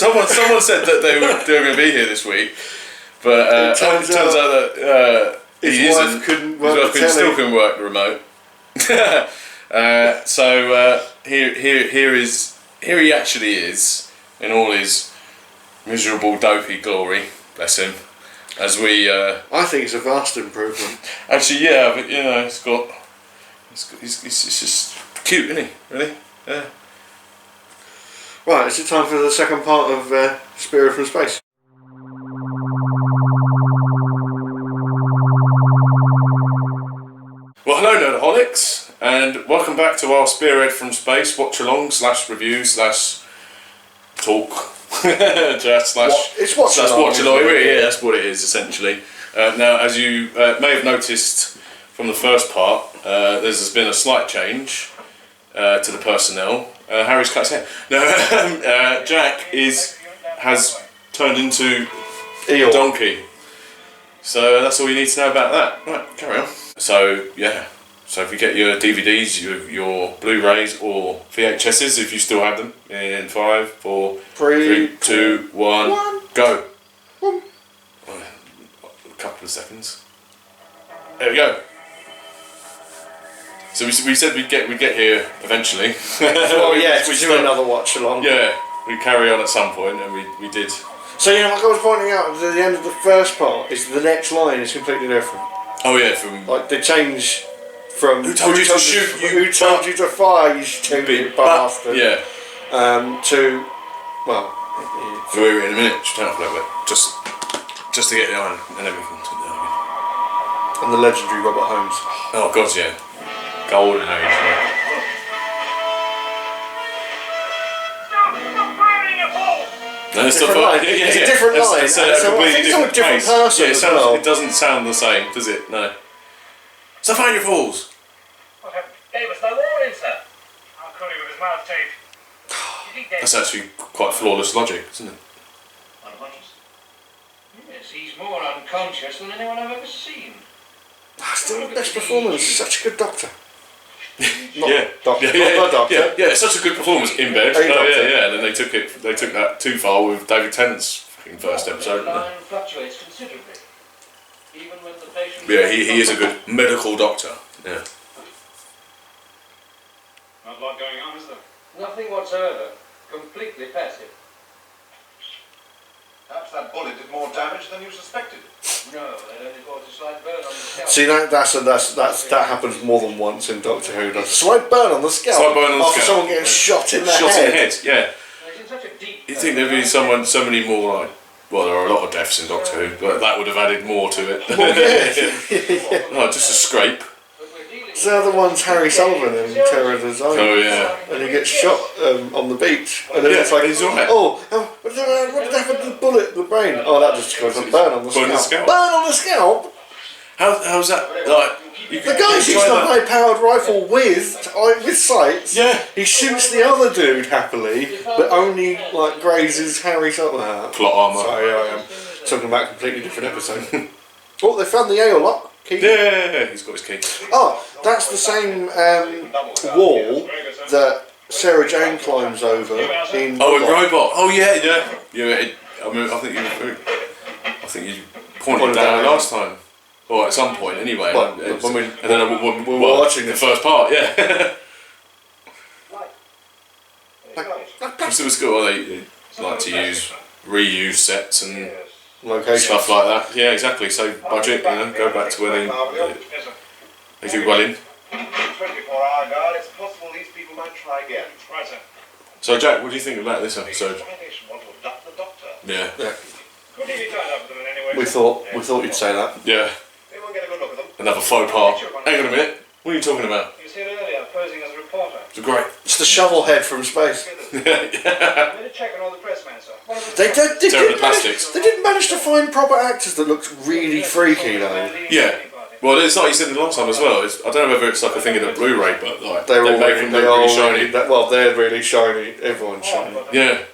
Someone said that they were going to be here this week, but it turns out that his wife couldn't work. Still couldn't work the remote. So here he actually is in all his miserable dopey glory. Bless him. As we, I think it's a vast improvement. Actually, yeah, but you know, it's just cute, isn't he? Really? Yeah. Right, is it time for the second part of Spearhead from Space? Well, hello, Nerdaholics, and welcome back to our Spearhead from Space watch-along / review / talk. It's watch-along. Yeah, that's what it is, essentially. Now, as you may have noticed from the first part, there's been a slight change to the personnel. Harry's cut his hair. No, Jack has turned into a donkey. So that's all you need to know about that. Right, carry on. So yeah, so if you get your DVDs, your Blu-rays or VHSs, if you still have them, in 5, 4, 3, 2, 1, go. A couple of seconds. There we go. So we said we'd get here eventually. Well, yeah, we do another watch along. Yeah, we carry on at some point, and we did. So you know, like I was pointing out, at the end of the first part, is the next line is completely different. Oh yeah, from like they change from who told you to shoot? Who told you to fire? You stupid bastard. Yeah. To well. We're in a minute. Just turn off a little bit, just to get the iron, and then we can turn it down again. And the legendary Robert Holmes. Oh god, yeah. Golden age, yeah. No, it's different line. It's a different line. It's a completely different person. Yeah, it doesn't sound the same, does it? No. So find your fools. What gave us no warning, sir? How could he with his mouth taped? That's actually quite flawless logic, isn't it? Unconscious? Yes, he's more unconscious than anyone I've ever seen. Still the best performance. Such a good doctor. Yeah, such a good performance in bed. Then they took that too far with David Tennant's fucking first episode. The line fluctuates considerably, even when the patient. Yeah, he is a good medical doctor. Yeah. Not a lot going on, is there? Nothing whatsoever. Completely passive. Perhaps that bullet did more damage than you suspected. No, it only caused a slight burn on the scalp. See, that happens more than once in Doctor Who. Does slight burn on the scalp after someone getting shot in the head. Yeah. You'd think there'd be so many more like. Well, there are a lot of deaths in Doctor Who, but that would have added more to it. No, just a scrape. So the other one's Harry Sullivan in Terror of the Zone. Oh yeah. And he gets shot on the beach, and then it's like he's alright. What did happen to the bullet, the brain? Oh, that just caused a burn on the scalp. Burn on the scalp. How's that like? The guy shoots a high-powered rifle with sights. Yeah. He shoots the other dude happily, but only like grazes Harry Sullivan. Plot armor. Sorry, I am talking about a completely different episode. Oh, they found the airlock key. Yeah, he's got his key. Oh, that's the same wall that Sarah Jane climbs over in. Oh, in Robot. Oh yeah. I think you pointed down last time. Or at some point, anyway. When we were watching the first part, yeah. It was good. They like to reuse sets and locations, stuff like that. Yeah, exactly. So budget, go back to where they do well in. 24-hour guard. It's possible these people might try again. Right, sir. So Jack, what do you think about this episode? Yeah. Could he be tied up with them in any way? We thought you'd say that. Yeah. Get a good look at them. Another faux pas. Hang on a minute. What are you talking about? You said earlier, posing as a reporter. It's great. It's the shovel head from space. I made a check on all the pressmen, sir. They didn't manage to find proper actors that looked really freaky though. Yeah. Well, it's like you said the last time as well. I don't know whether it's like a thing in the Blu-ray, but like they're all really shiny. They're really shiny. Everyone's shiny. Yeah.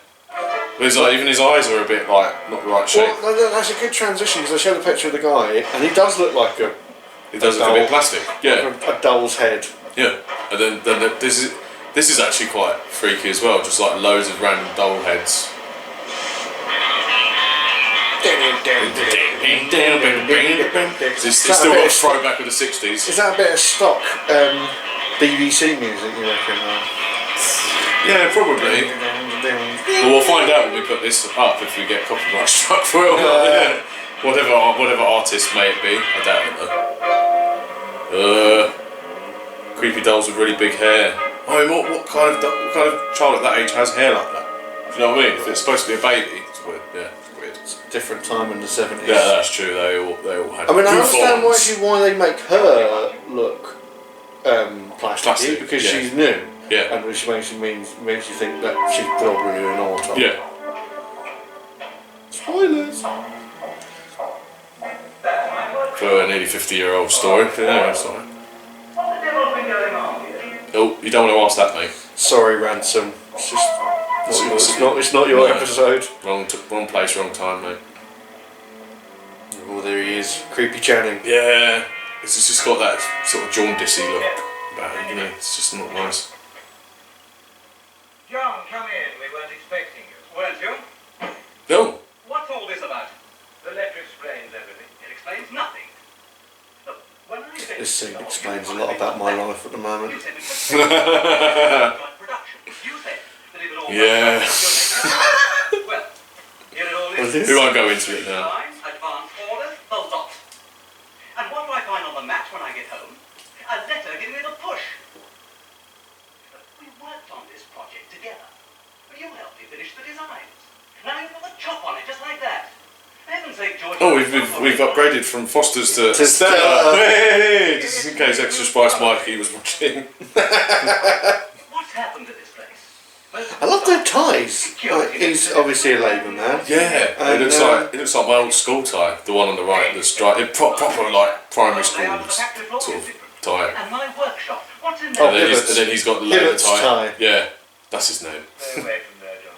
But it's like even his eyes are a bit like not the right shape. Well, that's a good transition because I showed a picture of the guy and he does look like a. It does look a bit plastic. Yeah. A doll's head. Yeah. And then this is actually quite freaky as well. Just like loads of random doll heads It's still got a throwback of the 60s. Is that a bit of stock BBC music, you reckon? Yeah, probably. Well, we'll find out when we put this up if we get copyright struck for it or not. Yeah. Whatever artist may it be, I doubt it though. Creepy dolls with really big hair. I mean, what kind of child at that age has hair like that? Do you know what I mean? If it's supposed to be a baby, it's weird. Yeah, it's weird. It's a different time in the 70s. Yeah, that's true. They all had. I mean, I goof understand ons. why they make her look plastic because she's new. Yeah. And which makes you think that she's probably an author. Yeah. Spoilers. For a nearly 50-year-old story. Yeah, sorry. What the devil's been going on here? Oh, you don't want to ask that, mate. Sorry, Ransom. It's just it's not your episode. Wrong place, wrong time, mate. Oh, there he is, creepy Channing. Yeah, it's just got that sort of jaundicey look about it, you know. It's just not nice. John, come in. We weren't expecting you. Weren't you? No. What's all this about? The letter explains everything. It explains nothing. Look, when I said This scene explains a lot about my life at the moment. you said it was production. You said that it would all Yeah. well, here it all is. We won't go into it now. Lines, advance orders, the lot. And what do I find on the mat when I get home? A letter giving me the push. We worked on this project together. You helped me finish the designs. Now you put the chop on it just like that. For heaven's sake, George. Oh, we've upgraded from Foster's to Stella. Hey, just in case Extra Spice Mikey was watching. What's happened to this place? I love their ties. Like, he's obviously a Labour man. Yeah, And, it looks like my old school tie, the one on the right, the stripe, proper like primary school sort of tie. And my workshop. What's in And there? then he's got the Labour Hibbert's tie. Yeah, that's his name. Stay away from there, John.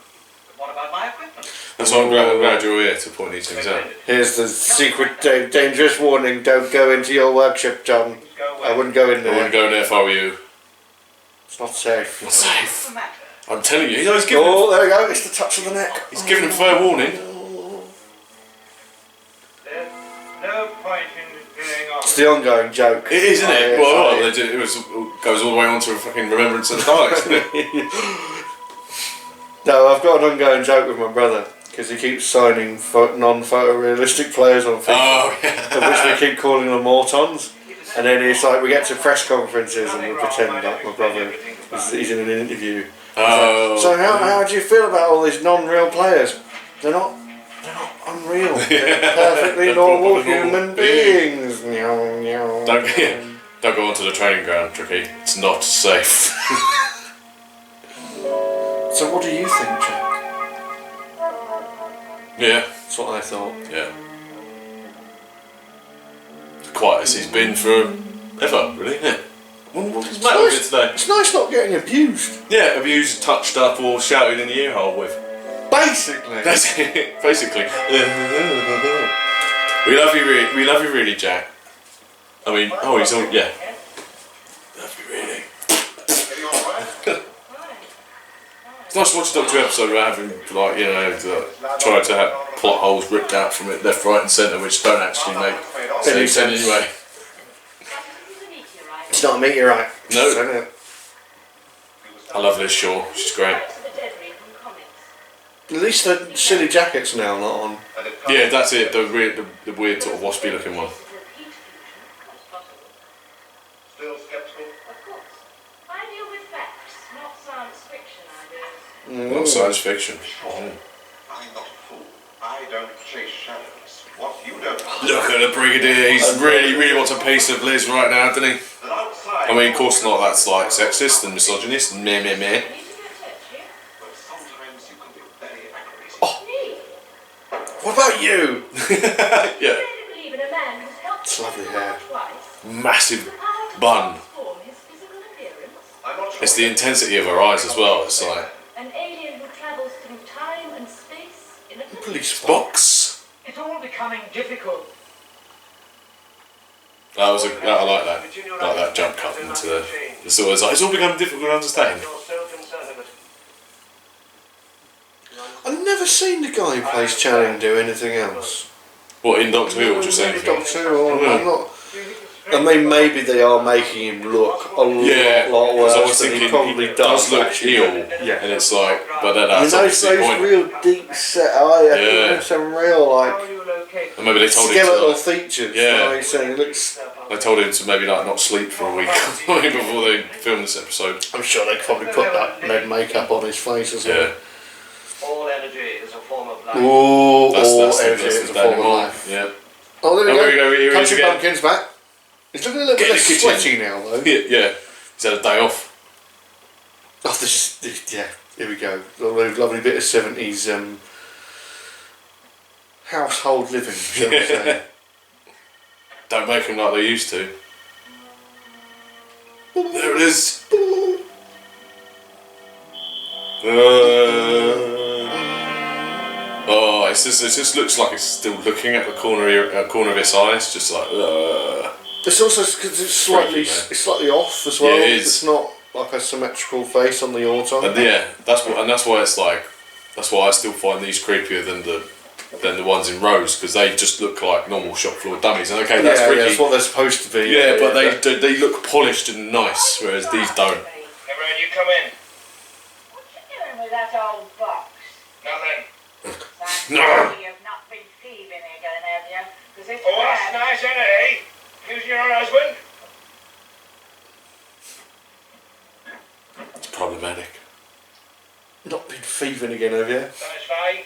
But what about my equipment? That's why I'm glad you're here to point these things out. Here's the secret dangerous warning. Don't go into your workshop, John. I wouldn't go in I there. wouldn't go in there if I were you. It's not safe. Not What's safe. the matter? I'm telling you, he's giving Oh, there we go. It's the touch of the neck. him fair warning. There's no point in going on. It's the ongoing joke. It is, isn't it? Oh, Well, yeah. it goes all the way on to a fucking Remembrance of the Daleks, isn't it? No, I've got an ongoing joke with my brother because he keeps signing non-photorealistic players on FIFA, Oh, yeah. of which we keep calling them Autons. And then it's like we get to press conferences and we pretend like my brother he's in an interview. Oh. So how do you feel about all these non-real players? They're not unreal. They're perfectly normal human beings. Meow, meow. Don't go onto the training ground, Tricky. It's not safe. So what do you think, Jack? Yeah, That's what I thought. yeah. As quiet as he's been for ever, really, isn't it? What's the matter with it today? It's nice not getting abused. Yeah, abused, touched up, or shouted in the ear hole with. Basically. That's it, basically. We love you really, Jack. I mean, he's all, yeah. Love you really. It's nice to watch a Doctor Who episode where having, like, you know, try to have plot holes ripped out from it left, right and centre which don't actually make any sense anyway. It's not a meteorite. No. Isn't it? I love Liz Shaw, she's great. At least the silly jacket's now not on. Yeah, that's it, the weird sort of waspy looking one. Still skeptical? Of course. I deal with facts, not science fiction ideas. Not science fiction. Oh. I'm not a fool. I don't chase shadows. What you don't Look at the Brigadier, he's really wants a piece of Liz right now, doesn't he? that outside. I mean, of course not, that's like sexist and misogynist and meh. I need to get But sometimes you can be very aggravating. Me? What about you? Yeah, I really believe in a man who's helped It's lovely me hair. twice. massive The power to bun. transform his physical appearance. I'm not sure. It's the intensity of her eyes as well, it's like, An alien who travels through time and space in a Police box? It's all becoming difficult. I like that jump cut into the sort of like, it's all become difficult to understand. You're so concerned with it. I've never seen the guy who plays Channing do anything else. What, in Doctor Who or just Maybe anything? Doctor Who, I'm not. I mean, maybe they are making him look a lot because I was worse than he thinking probably he does. does look actually. ill, Yeah. and it's like, but then I mean, that's those obviously the point. real deep set eye, I think Yeah. there's some real like And maybe they told him skeletal to, features. Yeah. Like, so it looks. they told him to maybe like not sleep for a week or something before they filmed this episode. I'm sure they probably put that lead makeup on his face as well. Yeah, All energy is a form of life. Ooh, that's all that's energy is a the form of Daniel. life. Yeah, Oh, there we Oh, go. here we go, here he is Country again. Bumpkin's back. He's looking a little Get bit in the less kitchen. sweaty now, though. yeah. He's had a day off. Oh, yeah, here we go. Lovely bit of 70s household living, shall we say. Don't make them like they used to. There it is. Oh, it just looks like it's still looking at the corner of its eyes, just like. It's also because it's slightly, Freaky, man. it's slightly off as well. Yeah, it is. It's not like a symmetrical face on the autumn. And yeah, that's why it's like, that's why I still find these creepier than the ones in Rose, because they just look like normal shop floor dummies. And okay, that's freaky. that's what they're supposed to be. Yeah, but they look polished and nice, whereas these don't. Everyone, you come in. What you doing with that old box? Nothing. No. You've not been thieving again, have you? Because it's Oh, that's bad. nice, isn't it, eh? Using your own husband? It's problematic. Not been thieving again, have you? Satisfied?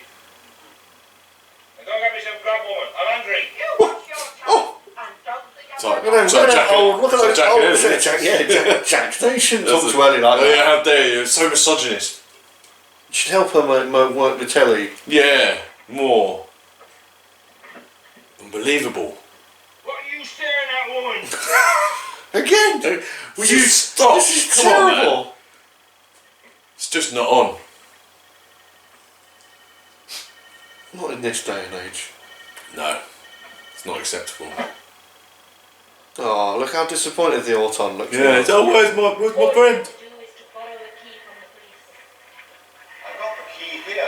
Now go get me some grub, woman. I'm hungry. You watch your tongue and don't think I'm Sorry. Look at So that Jack- old, look at so those Jack old, is, isn't it? Jack, they shouldn't talk That's to Ellie like Oh that. yeah, how dare you? It's so misogynist. You should help her work the telly. Yeah, more. Unbelievable. What are you staring at, woman? Again! Will you stop? This is Come on, man. terrible! It's just not on. Not in this day and age. No, it's not acceptable. Oh, look how disappointed the Auton looks. Yeah, it's, oh, where's my friend? do is to borrow the key from the police. I've got the key here.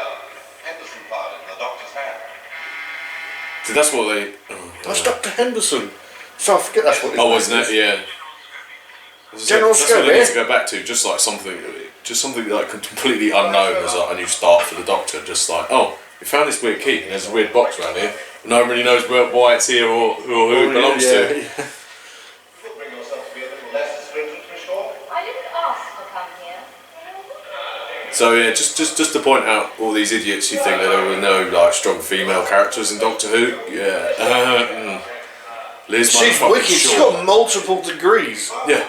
Henderson found it in the doctor's hand. So that's what they. That's Dr. Henderson. So I forget that's what his Oh, name wasn't is. it? Yeah. General That's what they Scobie. need to go back to, just like something like completely unknown as like a new start for the Doctor. Just like, oh, we found this weird key and there's a weird box around here. No one really knows why it's here or who it belongs to. You could bring yourself to be a little less stringent, Miss Shaw. I didn't ask to come here. So yeah, just to point out all these idiots who think that there were no like strong female characters in Doctor Who. Yeah. Liz She's motherfucking wicked. She's Shaw. got multiple degrees. Yeah.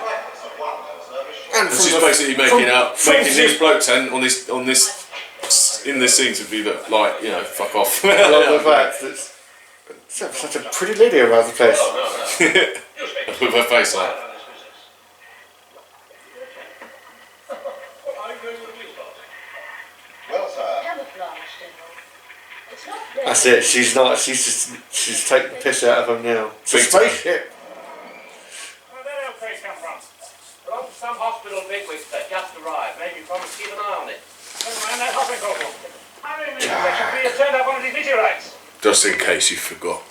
And And she's basically making these blokes and on this in this scene to be like, you know, fuck off. I love the fact that such a pretty lady around the place. With her face like. Well, sir. Camouflage, General. It's not there. That's it. She's taking the piss out of him now. It's a Big time. spaceship. Where did that place come from? Belongs to some hospital bigwigs that just arrived. Maybe promised to keep an eye on it. Never mind that hopping corporal. I mean, there should be a turned up one of these meteorites. Just in case you forgot.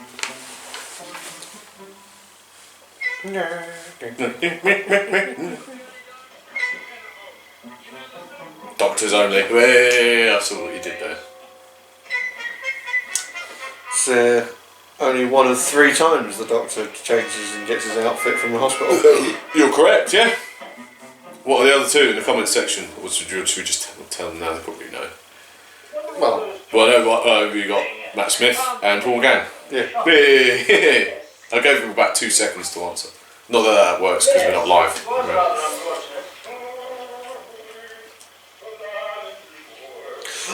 Doctors only. Hey, I saw what you did there. It's only one of 3 times the Doctor changes and gets his outfit from the hospital. You're correct, yeah. What are the other 2 in the comments section? Or should we just tell them now? They probably know. Well, We got Matt Smith and Paul Gann. yeah. Hey. I gave them about 2 seconds to answer. Not that that works because we're not live.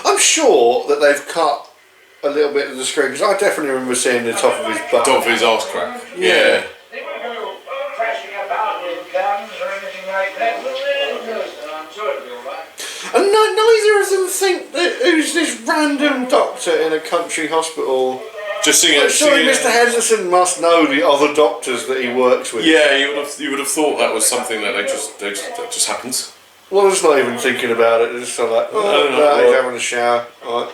I'm sure that they've cut a little bit of the screen because I definitely remember seeing the top of his butt. Top of his arse crack. Yeah. They won't go crashing about with guns or anything like that. I'm sure it'll be alright. And neither of them think that who's this random doctor in a country hospital. Just sing I'm it. sure sing it. Mr. Henderson must know the other doctors that he works with. Yeah, you would have thought that was something that that just happens. Well, I'm just not even thinking about it. It's just sort of like, oh, No, no, he's well- having a shower. Right.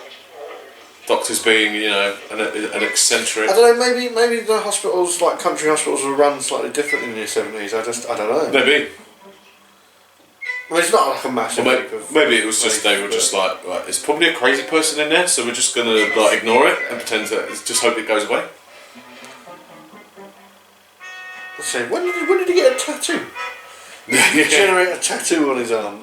Doctors being, you know, an eccentric. I don't know. Maybe the hospitals, like country hospitals, were run slightly different in the 70s. I don't know. Maybe. I mean, it's not like a massive. Maybe it was just they were just like, right, there's probably a crazy person in there, so we're just gonna like ignore it and pretend that just hope it goes away. Let's see. When did he get a tattoo? Generate a tattoo on his arm.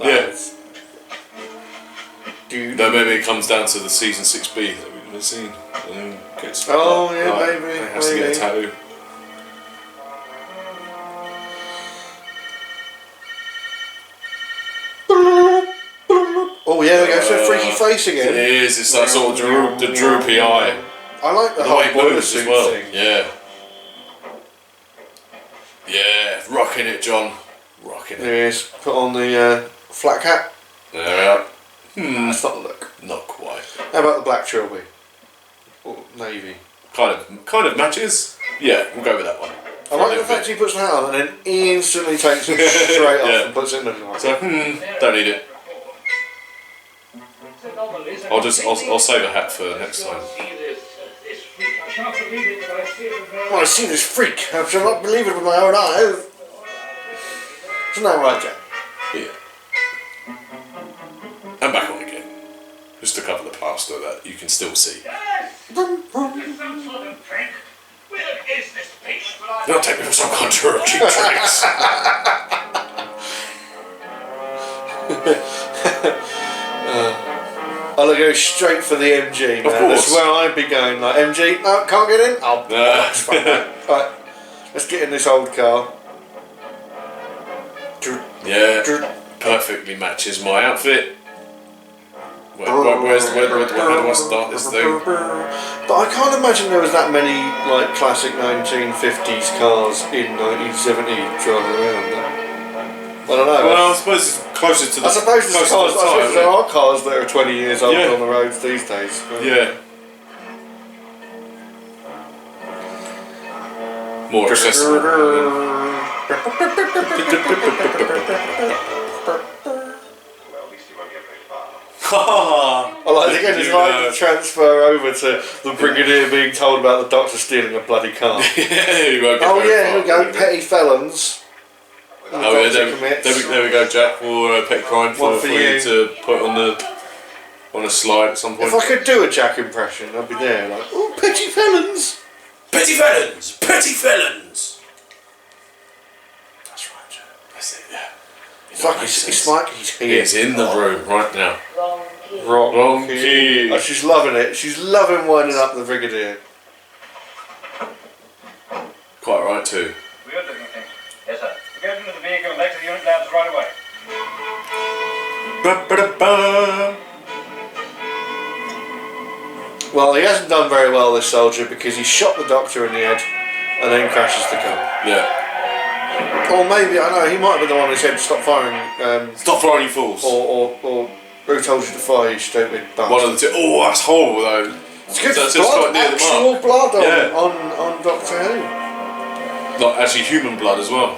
Dude. No, maybe it comes down to the season 6B that we've never seen. And gets, maybe. He has to get a tattoo. Oh yeah, there goes the freaky face again. It is. It's that sort of the droopy eye. I like the way whole it boiler moves suit as well. thing. Yeah. Yeah, rocking it, John. Rocking it. There he is. Put on the flat cap. There we are. That's not the look. Not quite. How about the black trilby? Or navy? Kind of matches. Yeah, we'll go with that one. I like the fact he puts the hat on and then instantly takes it straight off and puts it in the car. So, don't need it. I'll save a hat for next time. When I see this freak, I shall not believe it with my own eyes. Isn't that right, Jack? Yeah. And back on again. Just to cover the plaster that you can still see. Don't take me for some kind of cheap tricks. I'll go straight for the MG. Of course. That's where I'd be going. Like, MG, no, can't get in. Oh, right, let's get in this old car. Yeah, perfectly matches my outfit. Where do I start this thing? But I can't imagine there was that many like classic 1950s cars in 1970 driving around. I don't know. Well, I suppose it's closer to the. I suppose there's cars. I suppose there are cars that are 20 years old Yeah. on the roads these days. Yeah. More accessible. Well, at least you won't get very far. I like again. It's like the transfer over to the Brigadier being told about the doctor stealing a bloody car. You won't get Oh very yeah, far, here we go. really. Petty felons. Oh yeah, there we go, Jack. For petty crime for you to put on a slide at some point. If I could do a Jack impression, I'd be there like, oh, petty felons. Petty felons! Petty felons! That's right, Jack. That's it, yeah. It's like he's here. He's in the room right now. Wrong key. Oh, she's loving it. She's loving winding up the Brigadier. Quite right too. Weird looking thing. Yes, sir. Get into the vehicle and back to the unit labs right away. Ba-ba-da-ba. Well, he hasn't done very well, this soldier, because he shot the doctor in the head and then crashes the car. Yeah. Or maybe, I know, he might have been the one who said stop firing. Stop firing, you fools. Or who told you to fire, you stupid bastard. One of the two. Oh, that's horrible though. It's good That's just blood, quite near the actual mark. blood on, Yeah. on Doctor Who. Like actually human blood as well.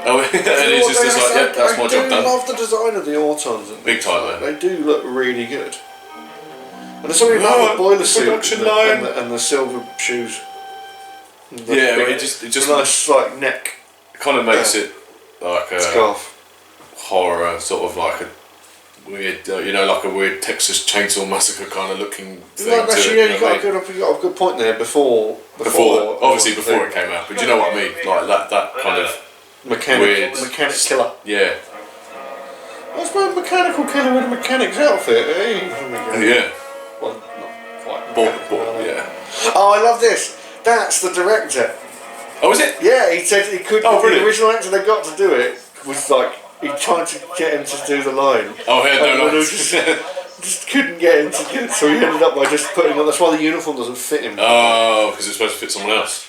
Oh, and it's just like, yeah, that's my job I done. love the design of the Autons. And Big time, man. they do look really good. And there's something about the boiler suit production and line. and the silver shoes. And the Yeah, big- it just a nice like neck kind of makes it like a scarf. horror, sort of like a weird, like a weird Texas Chainsaw Massacre kind of looking thing. Like, to actually, it, yeah, you got a good point there. Before obviously before it came out, but do you know what I mean? Like that kind of mechanic killer. yeah, I suppose mechanical killer with a mechanic's outfit. Eh? yeah, Well, not quite. yeah. Oh, I love this. That's the director. Oh, is it? Yeah, he said he could. Oh, the brilliant. original actor they got to do it was like he tried to get him to do the line. Oh, yeah, And no, just couldn't get him to do it, so he ended up by just putting on. That's why the uniform doesn't fit him. Oh, because it's supposed to fit someone else,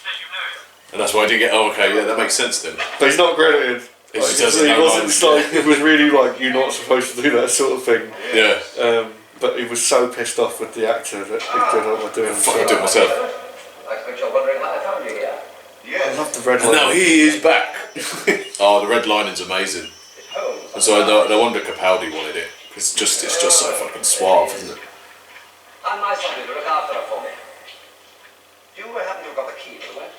and that's why I didn't get. Oh, okay, yeah, that makes sense then. But he's not credited. He Like, doesn't he know wasn't lines. like it was really like you're not supposed to do that sort of thing. Yeah, But he was so pissed off with the actor that he did what we're doing. fucking do it myself. I expect you're wondering how I found you here. I love the red And now line. he is back. Oh, the red lining's amazing. And so no wonder Capaldi wanted it. It's just so fucking suave, isn't it? And my son will look after her for me. Do you happen to have got the key to it?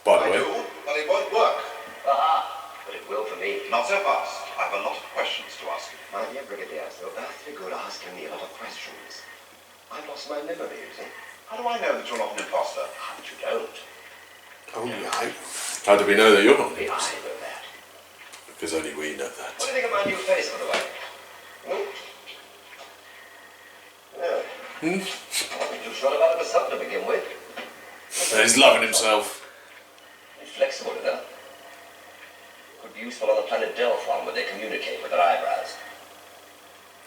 By the I way. do, but it won't work. Aha, but it will for me. Not so fast. I have a lot of questions to ask you. My dear Brigadier, so earthly good asking me a lot of questions. I've lost my memory, you see. How do I know that you're not an imposter? How that you don't? Oh yeah. How do we know that you're not? Only I know that. Because only we know What that. do you think of my new face, by the way? Yeah. I wasn't too sure about it myself to begin with. And he's loving himself. It's flexible enough. Could be useful on the planet Delphon where they communicate with their eyebrows.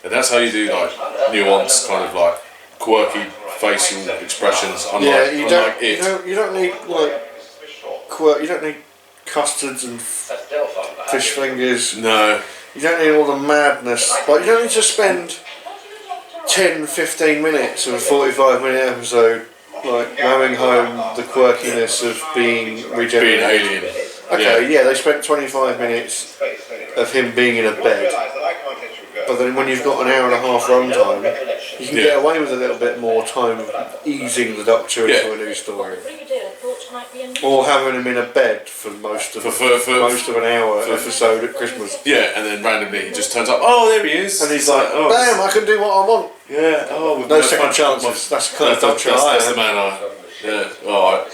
And that's how you do like nuanced, kind of like quirky facial expressions. Yeah, Unlike it. you don't need like you don't need custards and That's Delphon. fish fingers. No. You don't need all the madness. Like you don't need to spend 10-15 minutes of a 45-minute episode like ramming home the quirkiness of being Being regenerated. alien. Okay, yeah, they spent 25 minutes of him being in a bed. But then when you've got an hour and a half runtime, you can get away with a little bit more time easing the Doctor into a new story. Brigadier thought it might be a new... Or having him in a bed for most of most of an hour episode at Christmas. Yeah, and then randomly he just turns up. Oh, there he is. And he's like, oh, bam, I can do what I want. yeah. Oh, with No my second fun- chances. That's the kind of That's, Doctor I that's the am. man I. Yeah. All right.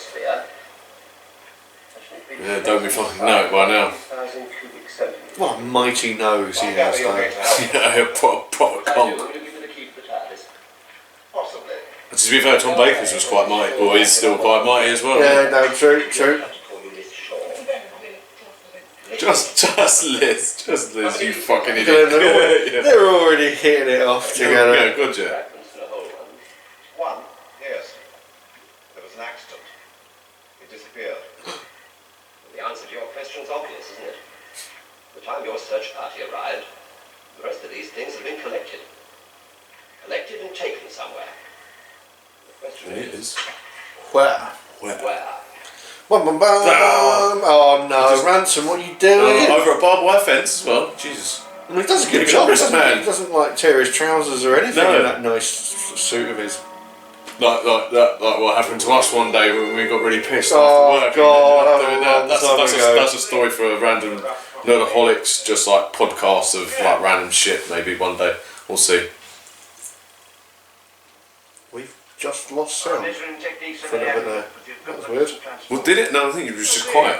Yeah. Don't be fucking know it by now. 1,000 cubic centimeters. What a mighty nose he has, though. Yeah, proper conk. Will you give me the key to the TARDIS? Possibly. And to be fair, Tom Baker's was quite mighty, or is still quite mighty as well. Yeah, no, true. I have to call you Miss Shaw. Just Liz, you fucking idiot. They're, they're already hitting it off together. Yeah, good, yeah. Fragments in a whole one. One, yes. There was an accident. It disappeared. The answer to your question's obvious, isn't it? The time your search party arrived, the rest of these things have been collected. Collected and taken somewhere. The question It is, is. Where? where? Bum, bum, bum. Oh no, Ransom, what are you doing? Over a barbed wire fence as well. Jesus. I mean, he does a good He's job, a doesn't man. he? He doesn't like tear his trousers or anything No. in that nice suit of his. Like what happened to us one day when we got really pissed Oh, after work. God, and ended up doing that was a long time ago. that's a story for a random Nerdaholics, just like podcasts of like random shit. Maybe one day we'll see. We've just lost sound Measuring techniques for a little bit there. That was weird. Well, did it? No, I think it was just quiet.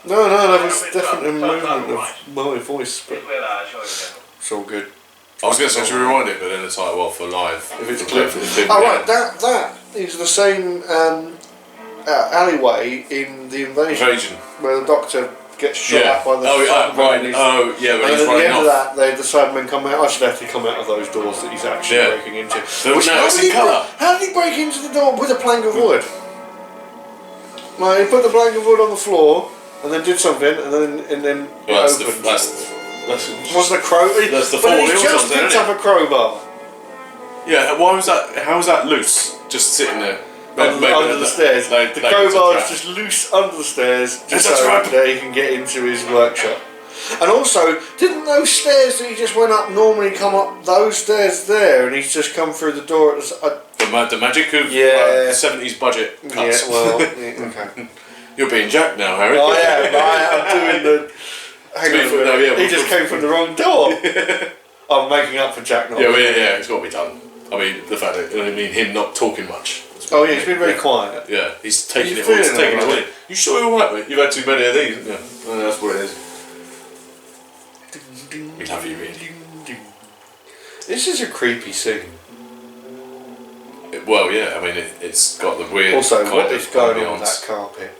No, there was definitely movement of my voice, but it's all good. I was going to say to rewind it, but then it's like, well, for live. If it's for clipped. the Oh right, that is the same alleyway in the invasion where the Doctor gets shot at by the Cybermen. right. Oh, yeah, when And he's at the running end of off. that, the Cybermen come out. Actually, they have to come out of those doors that he's actually breaking into. No, it's in colour. How did he break into the door with a plank of wood? Like, he put the plank of wood on the floor and then did something, and then Well, it opened. that's Wasn't a crowbar? That's the but four he wheels just on there, picked isn't up a crowbar yeah. Why was that? How was that loose? Just sitting there under the stairs. Like, The like crowbar it's is just loose under the stairs, just That's so right. that he can get into his workshop. And also, didn't those stairs that he just went up normally come up those stairs there, and he's just come through the door? the magic of Yeah. the 70s budget Yeah, cuts. well, okay. You're being jacked now, Harry. I am doing the. Hang on a minute. No, yeah, he just came from the wrong door. I'm making up for Jack. Yeah, it's got to be done. I mean, the fact that him not talking much. Oh yeah, he's been very quiet. Yeah, he's taking He's it. He's feeling taking it alright. away. You sure you're alright, mate? You've had too many of these. Yeah, well, that's what it is. We love you, Reed. This is a creepy scene. Well, yeah. I mean, it's got the weird Also, kind what of is going on with ambience. that carpet?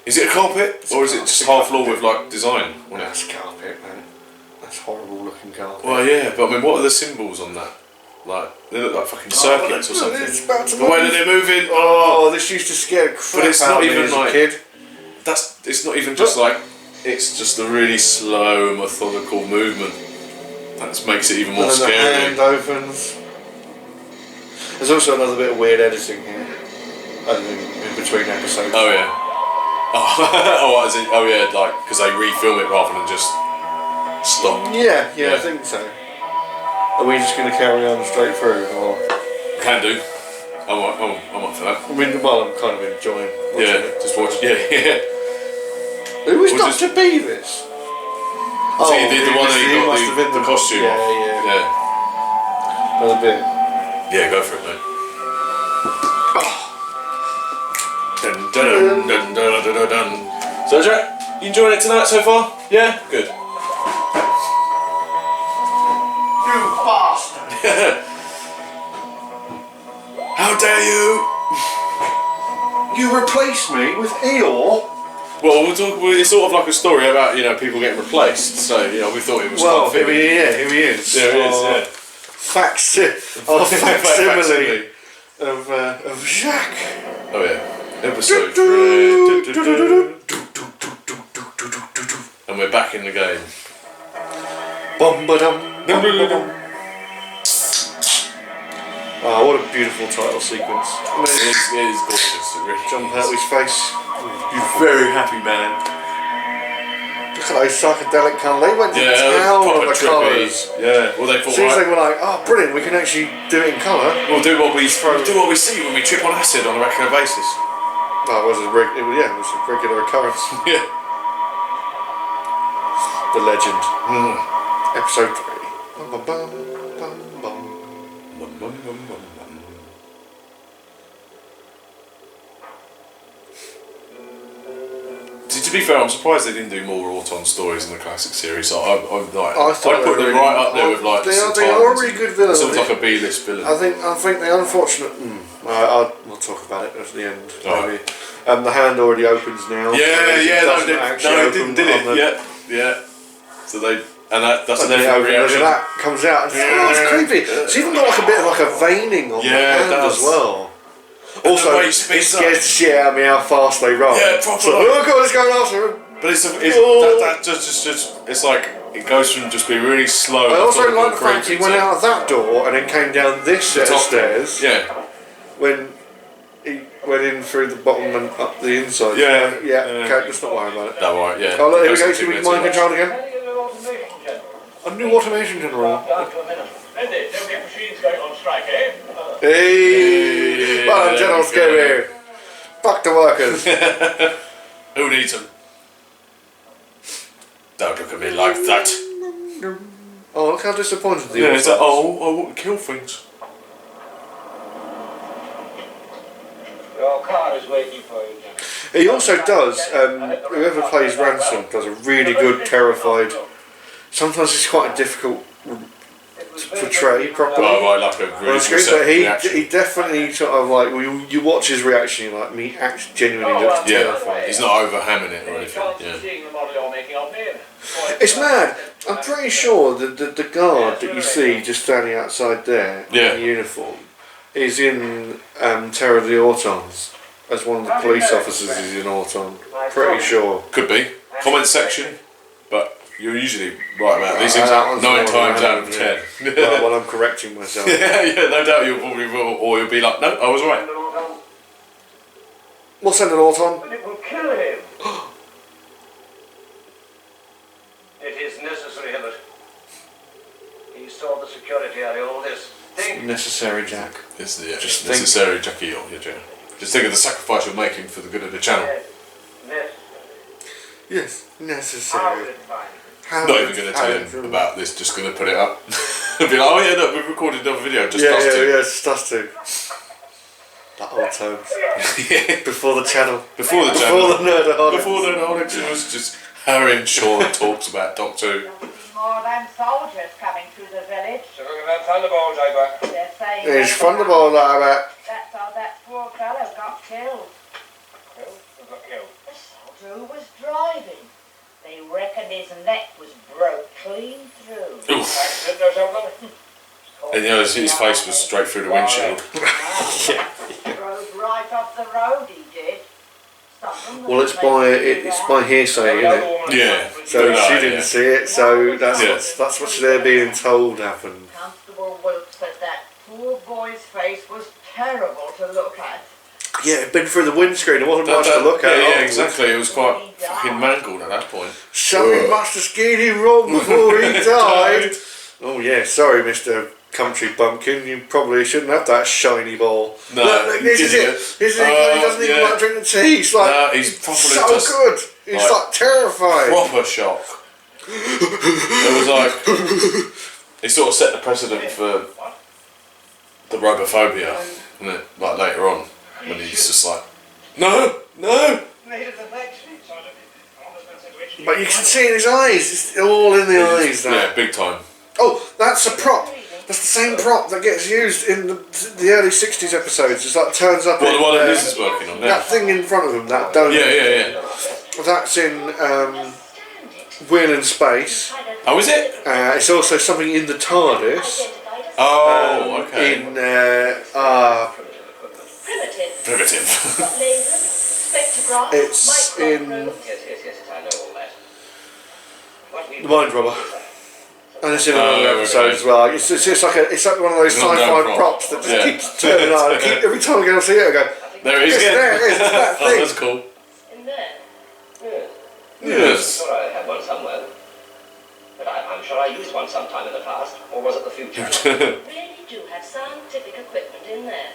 Is it a carpet, or is it just half floor with like design? on it? That's carpet, man. That's horrible looking carpet. Well, yeah, but I mean, what are the symbols on that? Like, they look like fucking circuits or something. It's about to The way move. that they're moving, Oh, this used to scare the crap But it's out not of me even as like- a kid. it's not even just like, it's just a really slow, methodical movement. That makes it even more And then the scary. hand opens. There's also another bit of weird editing here. In between episodes. Oh yeah. Oh, oh yeah, like because they refilm it rather than just stop. Yeah, Yeah. I think so. Are we just going to carry on straight through? Or? Can do. I'm up for that. I mean, well, I'm kind of enjoying watching it. Just watch. Yeah. Who was We'll Dr. Beavis? So he did the one that he must got have been the costume. Yeah. Another bit. Yeah, go for it, mate. Dun, dun, dun, dun, dun, dun, dun. So, Jack, you enjoying it tonight so far? Yeah? Good. You bastard! How dare you! You replaced me with Eeyore? Well, it's sort of like a story about, people getting replaced. So, we thought it was Well, quite fitting. here he is. There he is, yeah. Facsimile of Jacques. Oh, yeah. Episode 3. And we're back in the game. Bum-ba-dum, bum-ba-dum. Oh, what a beautiful title sequence. It is gorgeous, it really Jon is. Pertwee's face. You're very happy, man. Look at those psychedelic colours. They went to town on the colours. Yeah, well, they thought, As soon as they were like, oh, brilliant, we can actually do it in colour. we'll do what we see when we trip on acid on a regular basis. No, it was a regular occurrence. Yeah. The legend. Episode 3. Bum, bum, bum, bum, bum. See, to be fair, I'm surprised they didn't do more Auton stories in the classic series. So I thought I'd put them right up there with like they are really good villains. Sort of like a B-list villain. I think the unfortunate. We'll talk about it at the end. Maybe. Right. The hand already opens now. It didn't, did it? The, Yeah. So that's and then it opens, reaction. and that comes out. And it's creepy. It's even got like a bit of like a veining on the hand as well. Also, the way he it speeds scares the shit out of me how fast they run. Yeah, proper. So, oh god, it's going after him. But it's like it goes from just being really slow. I also methodical, like the fact he creepy went to- out of that door and then came down this set of stairs Yeah. when he went in through the bottom and up the inside. Yeah. Okay, let's not worry about it. No, right, yeah. Oh, look, here we Goes go, to see we too can mind much. control again. Hey, you're automation, Jen. A new automation general. Down to a minute. Splendid. Don't get machines going on strike, eh? Hey! Well done, General Scary. Fuck the workers. Who needs them? Don't look at me like that. Oh, look how disappointed the Yeah, auto it's like, I want to kill things. Your car is waiting for you, Jen. He also does, whoever plays Ransom does a really good terrified. Sometimes it's quite difficult to portray properly. Oh, right, like a On really screen, but reaction. he definitely sort of like, you watch his reaction, you're like, me actually genuinely looks terrified. He's not overhamming it or anything. Yeah. Seeing the model you're making of me. It's mad. I'm pretty sure that the guard that you see just standing outside there in uniform is in Terror of the Autons. As one of the police officers is in Auton. Pretty sure. Could be. Comment section, but you're usually right about these things. That one's 9 more times out random, of 10. Well, I'm correcting myself. Yeah, no doubt you'll probably will, or you'll be like, no, I was right. We'll send an Auton. But it will kill him. It is necessary, Hibbert. He saw the security area, all this. Think. Necessary, Jack. It's Just think. necessary, Jackie. Just think of the sacrifice you're making for the good of the channel. Yes, How necessary. did it find? How Not even going to tell him about this, just going to put it up. Be like, oh yeah, look, we've recorded another video, just us two. Yeah, it's just us two. That old times. Before the channel. Before the channel. Before the Nerdaholics. Before the Nerdaholics, it was just Harry and Sean talks about Doctor Who. More than soldiers coming through the village. So we're going to have thunderbolts, I bet. They're saying It's Thunderball like that. that's how that poor fellow got killed. Who got killed? The soldier who was driving. They reckon his neck was broke clean through. Oof. Accident or something? And his face was straight through the windshield. Drove right off the road, he did. Well, it's by hearsay, isn't it? Yeah. So No, she didn't see it, so that's what they're being told happened. Constable Wilkes said that poor boy's face was terrible to look at. Yeah, it'd been through the windscreen, it wasn't much to look at. Yeah, exactly. It was quite fucking mangled at that point. Something must have scared him wrong before he died. Oh yeah, sorry, Mr. Country Bumpkin, you probably shouldn't have that shiny ball. No, look, this is it. This is it. He doesn't even like drinking tea. He's like, no, he's properly so just good. He's like terrified. proper shock. It was like he sort of set the precedent for the robophobia, isn't it? Like later on, when he's just like, no. But you can see in his eyes, it's all in the eyes. That. Yeah, big time. Oh, that's a prop. That's the same prop that gets used in the early 60s episodes. It's like turns up. Well, in, the one that Liz is working on. That thing in front of him, that donut. Yeah. That's in Wheel in Space. Oh, is it? It's also something in the TARDIS. Oh, okay. In Primitive. it's in Yes, I know all that. The Mind Robber. And it's in another okay. episode as well. It's like one of those It's not sci-fi no prop. props that just Yeah. keeps turning on. Every time I go and see it, I go, There it is yes, again. there it is, it's that Oh, thing. that's cool. In there. Yes. Sure, I had one somewhere. But I'm sure I used one sometime in the past. Or was it the future? Really do have scientific equipment in there.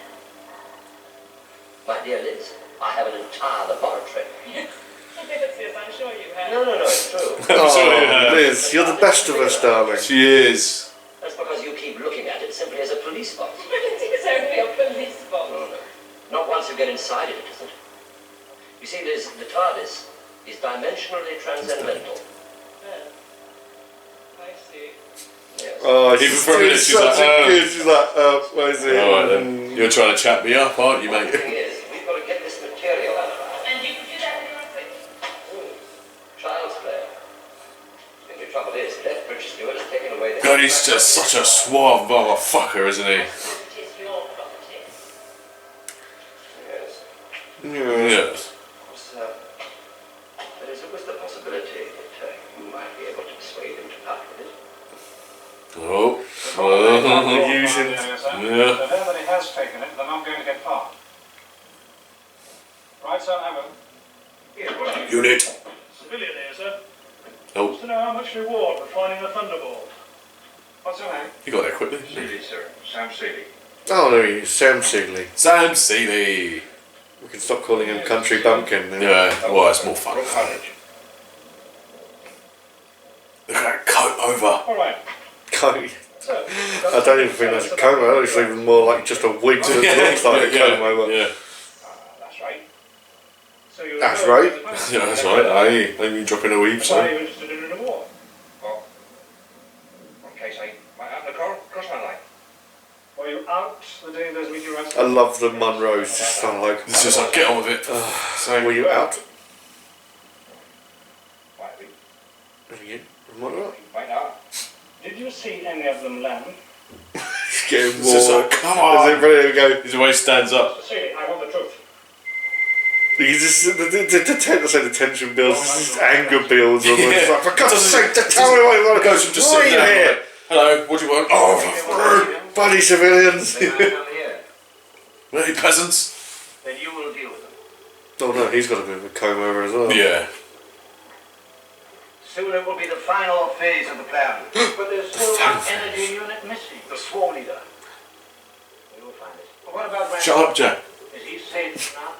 My dear Liz, I have an entire laboratory. Yes, I'm sure you have. No, it's true. Oh, Liz, you're the best of us, darling. She is. That's because you keep looking at it simply as a police box. It is only a police box. No. Not once you get inside it, it isn't. You see, Liz, the TARDIS is dimensionally transcendental. I see. Yes. Oh, Even she's for a minute, doing she's such like, a good. She's like, where's it? Alright then. You're trying to chat me up, aren't you, The mate? thing is, we've got to get this material out of it. And you can do that in your office. Child's play. The only trouble is, Lethbridge Stewart has taken away the... God, he's just such a suave motherfucker, isn't he? It is your property. Yes. Yes. There is always the possibility that you might be able to persuade him to part with it. Oh. Using. Yeah. The then that he has taken it, then I'm going to get part. Right, sir, I will. Unit. Civilian here, sir. Oh, Wants to know how much reward for finding the Thunderbolt. What's your name? you got there quickly. Seeley, sir. Sam Seeley. Oh, no, he's Sam Seeley. Sam Seeley. We can stop calling him Country Bumpkin now. Yeah, well, it's more fun. Brook College. Look at that coat over. All right. Coat. So, I don't even think that's a comb over. It's even more like just a wig that looks like a comb over. Yeah, that's right. So you That's right. yeah, that's right. Aye, they've been dropping a weave, So are so. you interested in an award? Well, in case I might happen to cross my line. Were you out the day those meteorites? I love the Munros. Just sound like. It's just like, get on with it. Saying, were you out? Might be. Again, Munro? Might not. Did you see any of them land? It's getting It's just more. like, come Is it on. ready to go? He's the way he stands up. Mr. Seeley, I want the truth. You just the tension builds, just anger builds. And it's like, for God's sake, just tell me what you want. Goes from just Why are sitting you down here? like, hello, what do you want? Oh, Bloody civilians. They might come here. really peasants? Then you will deal with them. Oh no, he's got a bit of a comb over as well. Yeah. Soon it will be the final phase of the plan. But there's still one energy unit missing. The swarm leader. We will find it. Well, what about Rand? Shut up, Jack. Is he safe now?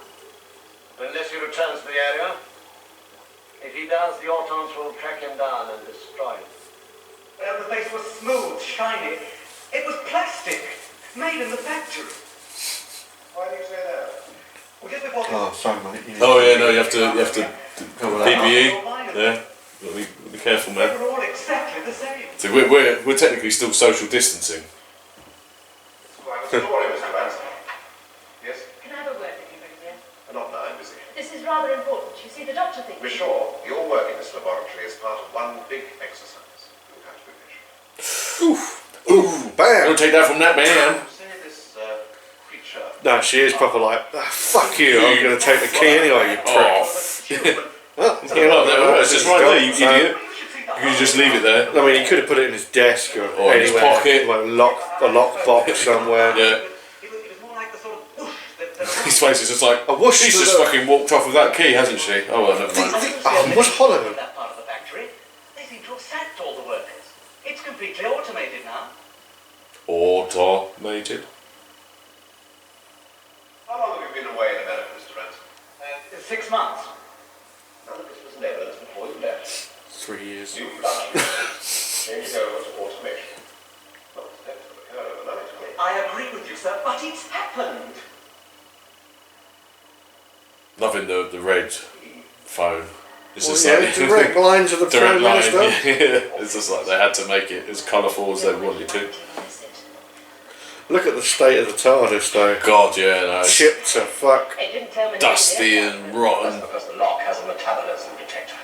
Unless he returns to the area. If he does, the Autons will track him down and destroy him. The face was smooth, shiny. It was plastic, made in the factory. Why do you say that? Well, just before Oh, sorry, mate. Oh yeah, no, you have to Cover that. PPE. Yeah. Be careful, they man. were all exactly the same. So we're technically still social distancing. Quite a story, Mr. Vance. Yes? Can I have a word with you, Brigadier? Not now, I'm busy. This is rather important. You see, the doctor thinks... Be sure your work in this laboratory is part of one big exercise. You'll have to be patient. Ooh, bam! Don't take that from that man. You say this creature. No, she is proper like, fuck you, I'm going to take the key anyway, you prick. Oh, Oh, yeah, look, there, it's just right there, you So, idiot. You can just leave it there. I mean, he could have put it in his desk or Or in his anywhere, pocket. like a lock box somewhere. Yeah. It was more like the sort of whoosh that His face is just like, A whoosh she's to just the- fucking walked off with that key, hasn't she? Oh well, never mind. What's Hollow? that part of the factory. They seem to have sacked all the workers. It's completely completely automated now. Automated. How long have you been away in America, Mr. Ransom? 6 months. None of this was in evidence before you left. 3 years. You lucky. Changed over to automation. Not steps to occur overnight. I agree with you, sir, but it's happened. Loving the red phone. It's Well, just yeah, like direct lines of the direct Prime line. Minister. Yeah. It's just like they had to make it as colourful as they wanted to. Look at the state of the TARDIS though. God, yeah, no. It's Chipped to fuck. It didn't tell me dusty and rotten. That's because the lock has a metabolism detector.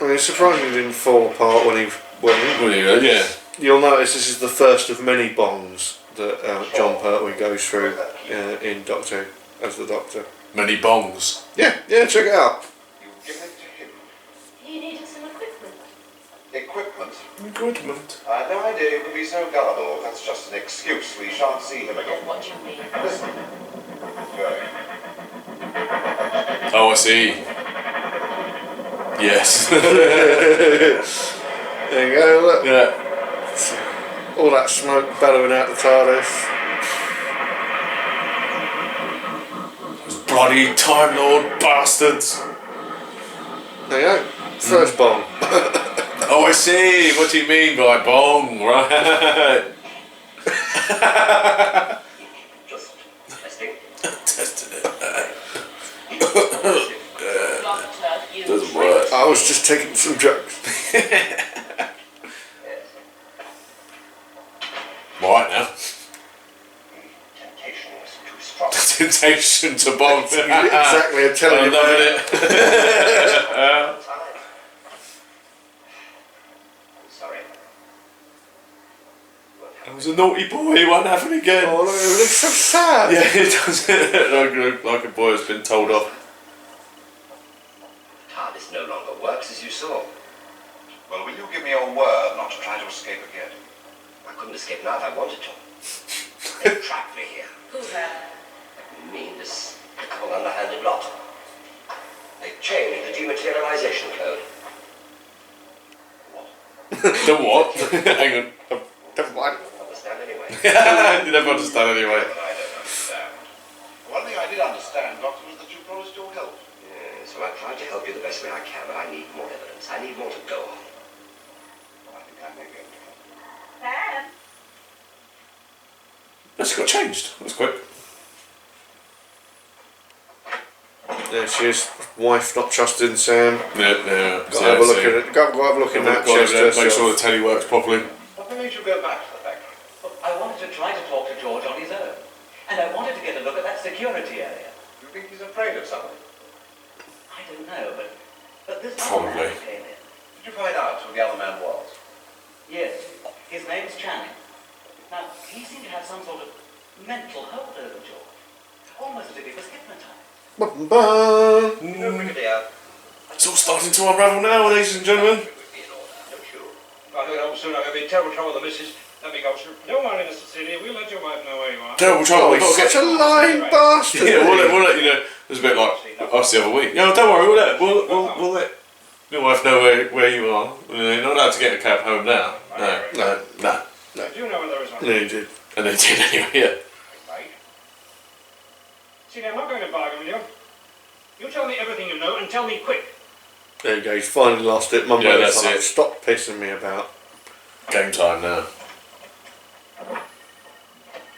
I mean, surprisingly didn't fall apart when he went in. Well, yeah. You'll notice this is the first of many bonds that Jon Pertwee goes through in Doctor as the Doctor. Many bongs. Yeah, check it out. You give it to him. You needed some equipment. Equipment. Equipment. I had no idea you could be so gullible. That's just an excuse. We shan't see him again. What you mean? Listen. Going. Oh, I see. Yes. There you go, look. Yeah. All that smoke bellowing out the TARDIS. Bloody Time Lord bastards. There you go. First bong. Oh, I see. What do you mean by bong, right? Just testing. Tested it. Doctor, you Doesn't work. I was just taking some drugs. Right now. Temptation was too strong. Temptation to bong. Exactly, I'm telling I'm you. loving it. I'm sorry. I was a naughty boy, he won't happen again. Oh, look, it looks so sad. Yeah, it does. like a boy has been told off. TARDIS no longer works, as you saw. Well, will you give me your word not to try to escape again? I couldn't escape now if I wanted to. They trapped me here. Who had? Mean, this little underhanded lot. They changed the dematerialization code. What? The what? Hang on. Never mind. I don't understand anyway. You never understand anyway. I don't understand. One thing I did understand, Doctor, was that you promised your help. Yes, well, I tried to help you the best way I can, but I need more evidence. I need more to go on. I think I may be able to help. Sam? That's got changed. That was quick. There she is. Wife not trusting Sam. Yeah. Go have a look at it. Go have a look in that chest. Make sure the telly works properly. What made you go back to the factory? I wanted to try to talk to George on his own. And I wanted to get a look at that security area. You think he's afraid of something? I don't know, but this Probably. other man came in. Did you find out who the other man was? Yes, his name's Channing. Now, he seemed to have some sort of mental hold over George. Almost as if he was hypnotized. Ba-ba-ba. No, Brigadier. It's all starting to unravel now, ladies and gentlemen. It would be in order, don't you? I think I'm soon I'm going to be in terrible trouble with the missus. Let me go, sir. Don't worry, Mr. Celia. We'll let your wife know where you are. Terrible trouble. Oh, We've got to he's such get. a lying bastard. Yeah, we'll let you know. It was a bit like us the other week. No, don't worry. We'll let your wife know where you are. You're not allowed to get a cab home now. No. Do you know where there is one? No, he did. And they did anyway. Yeah. Right. Celia, I'm not going to bargain with you. You tell me everything you know and tell me quick. There you go. He's finally lost it. Mum, Yeah, that's it. Stop pissing me about. Game time now.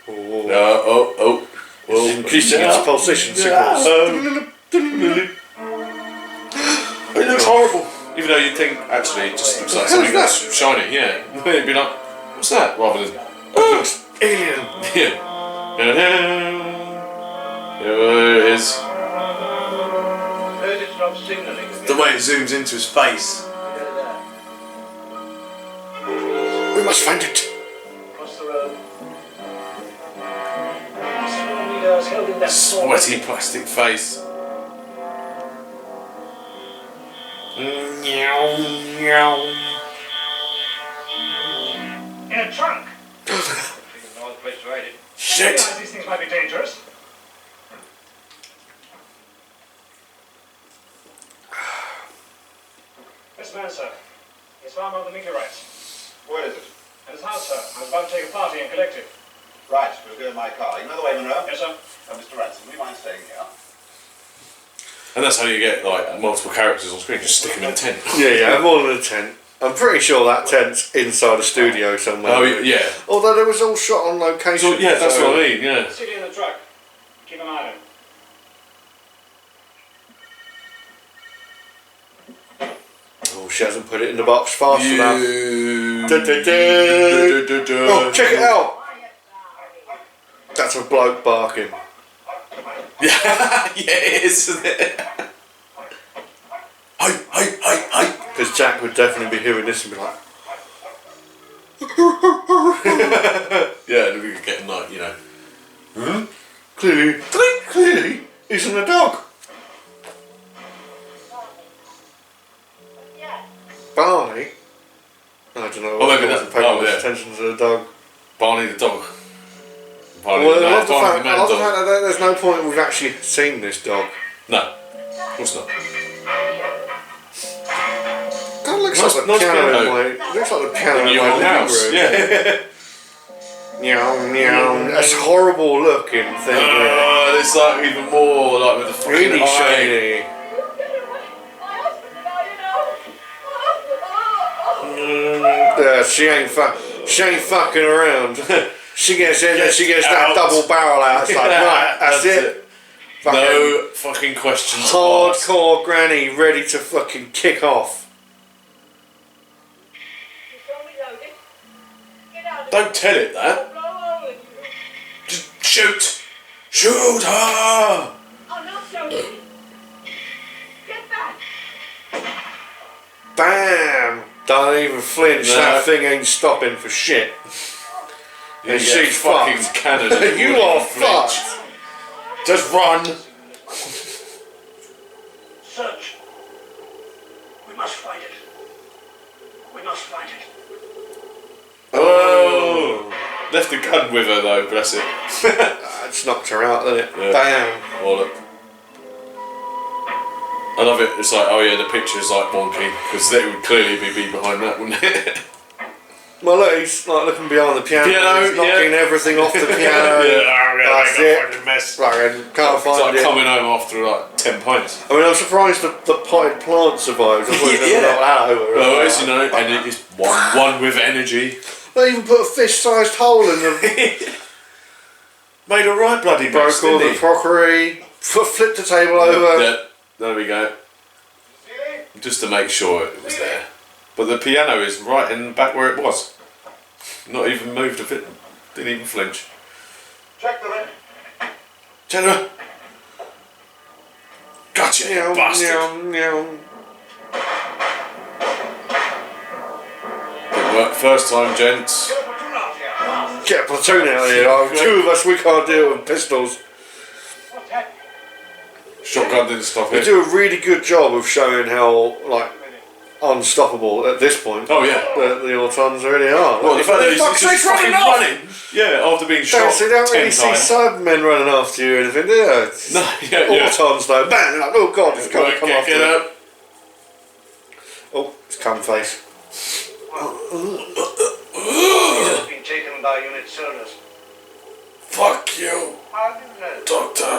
Oh. Well, Increasing its pulsation signals. It looks horrible. Even though you'd think, actually, it just looks like something that's shiny, yeah. It'd be like, what's that? Rather than, It looks alien. yeah. Here it is. Where's it stop signalling? The way it zooms into his face. We must find it. Across the road. Across the road, leaders held in that Sweaty plastic face. in a trunk. There's no other place to hide it. Shit. I realize these things might be dangerous. Yes, man, sir. It's found one of the meteorites. Where is it? party and collect it. Right, we'll go in my car. You know the way, Monroe? Yes, sir. Mr. Ransom, would you mind staying here? And that's how you get like multiple characters on screen. Just stick them in a tent. Yeah, have all in a tent. I'm pretty sure that tent's inside a studio somewhere. Oh yeah. Although it was all shot on location. So, yeah, that's what I mean. Yeah. Sit in the truck. Keep an eye on him. Oh, she hasn't put it in the box fast enough. Oh, check it out! That's a bloke barking. Yeah, it is, isn't it? Hi. Because Jack would definitely be hearing this and be like, Yeah, and we could get like, you know. clearly, isn't a dog. Barney? I don't know. Oh, maybe I that's- wasn't paying oh, much yeah. attention to the dog. Barney the dog. Barney Well, the I love the Barney fact the man I love the dog. fact that there's no point we've actually seen this dog. No, of course not. That looks Nice- like the nice piano in piano. my. Looks like the piano in In my your living house. room. Yeah. Meow, meow. That's a horrible looking thing. It's like even more like with the fucking Really eye. shiny. Yeah, she ain't fucking around. She gets in there, she gets that out. double barrel out. It's like, right, that's it. Fucking No fucking questions asked. hardcore granny ready to fucking kick off. Don't tell it that. Just shoot. Shoot her. Bam! Don't even flinch. No. That thing ain't stopping for shit. You And get she's fucking fucked. Canada. You are fucked. Just run. Search. We must find it. We must find it. Oh. Left the gun with her though, bless it. It's knocked her out, doesn't it? Yeah. Bam! Well, look. I love it. It's like, oh yeah, the picture's like wonky because they would clearly be behind that, wouldn't it? Well, look, he's like looking behind the piano. Piano, He's knocking yeah. everything off the piano. That's it. Fucking mess. Fucking can't It's find like it. coming home after like 10 pints. I mean, I'm surprised that the potted plant survived. I thought it was Yeah. not hello. Well, as you know, and it is one with energy. They even put a fist-sized hole in the Made a right bloody mess, broke all didn't the he? crockery, flipped the table over. Yeah, there we go. Just to make sure it was there. But the piano is right in the back where it was. Not even moved a bit. Didn't even flinch. Check the rent. Jenna! Gotcha, you Meow, bastard! meow, meow. Didn't work first time, gents. Get a platoon out of here. Oh, two of us, we can't deal with pistols. What's happening? Shotgun didn't stop They it. do a really good job of showing how, like, unstoppable at this point. Oh yeah. The Autons really are. Well, the fact that he's Fuck's just sake, fucking off! running. Yeah, after being shot So you don't 10 really see times. Cybermen running after you or anything, do you? No, yeah. Autons though, bang, you're like, oh god, it's going to come after Get me. up. Oh, it's cum face. He's been taken by unit soldiers. Fuck you, How do you know? Doctor.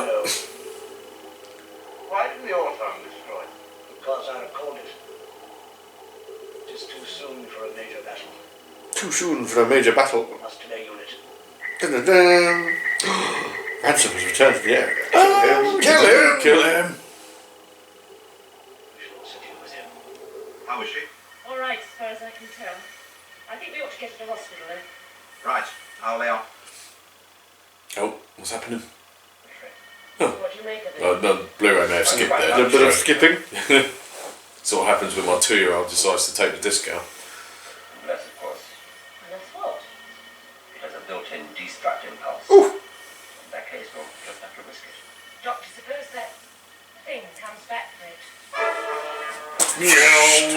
Why didn't the Orphan destroy it? Because I recalled it. It is too soon for a major battle. Too soon for a major battle. Must delay unit. Dun-dun-dun. Ransom has returned to the area. Oh, Kill him! Kill him. We shall sit here with him. How is she? All right, as far as I can tell. I think we ought to get to the hospital then. Right, I'll lay off. Oh, what's happening? What do you make of it? No, Blu-ray may have skipped A there. little bit of Sorry. skipping. That's what happens when my 2-year-old decides to take the disc out. Yes, of course. And that's what? It has a built-in destruct impulse. Ooh. In that case, we'll just have to risk it. Doctor, suppose that thing comes back for it.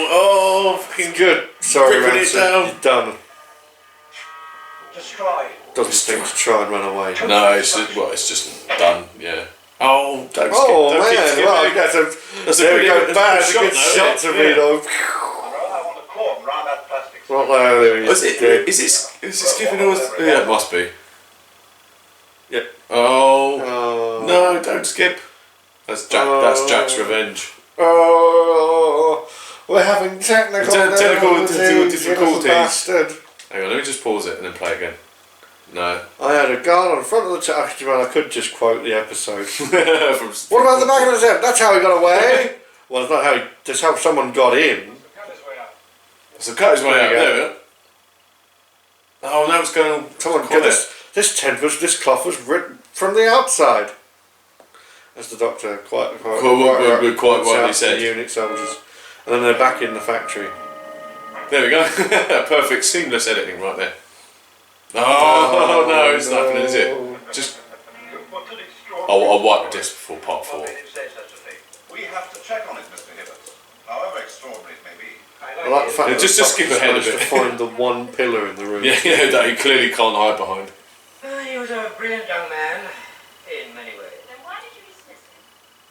Oh, fucking good. Sorry, Ripping it Ransom, down. you're done. Destroy. Doesn't seem to try and run away. No, it's just done. Yeah. Oh, don't skip. Oh Don't keep man, skipping. well, that's a there we good- go, that's bad, a a good though, shot isn't to it? Vito. Monroe, I want a cord round that plastic Not there. Is it skipping all? Yeah, it must be. Yep. Oh. No, don't skip. That's Jack. That's Jack's revenge. Oh, we're having technical difficulties. Bastard. Hang on, let me just pause it and then play again. No. I had a gun on front of the truck. I could just quote the episode. From What about the back of his head? That's how he got away. Well, it's not how. That's how someone got in. So cut his way out. There we go. Oh, now it's going. Someone get this tent was this cloth was written from the outside. As the doctor quite widely said. The unit soldiers, and then they're back in the factory. There we go. Perfect, seamless editing right there. Oh no, it's nothing, is it? Just. I'll wipe the disc before part 4. We have to check on it, Mr. Hibbert. However extraordinary it may be. I like the fact that just the skip doctor's ahead a managed bit. to find the one pillar in the room. Yeah, that he clearly can't hide behind. He was a brilliant young man, in many ways. Then why did you dismiss him?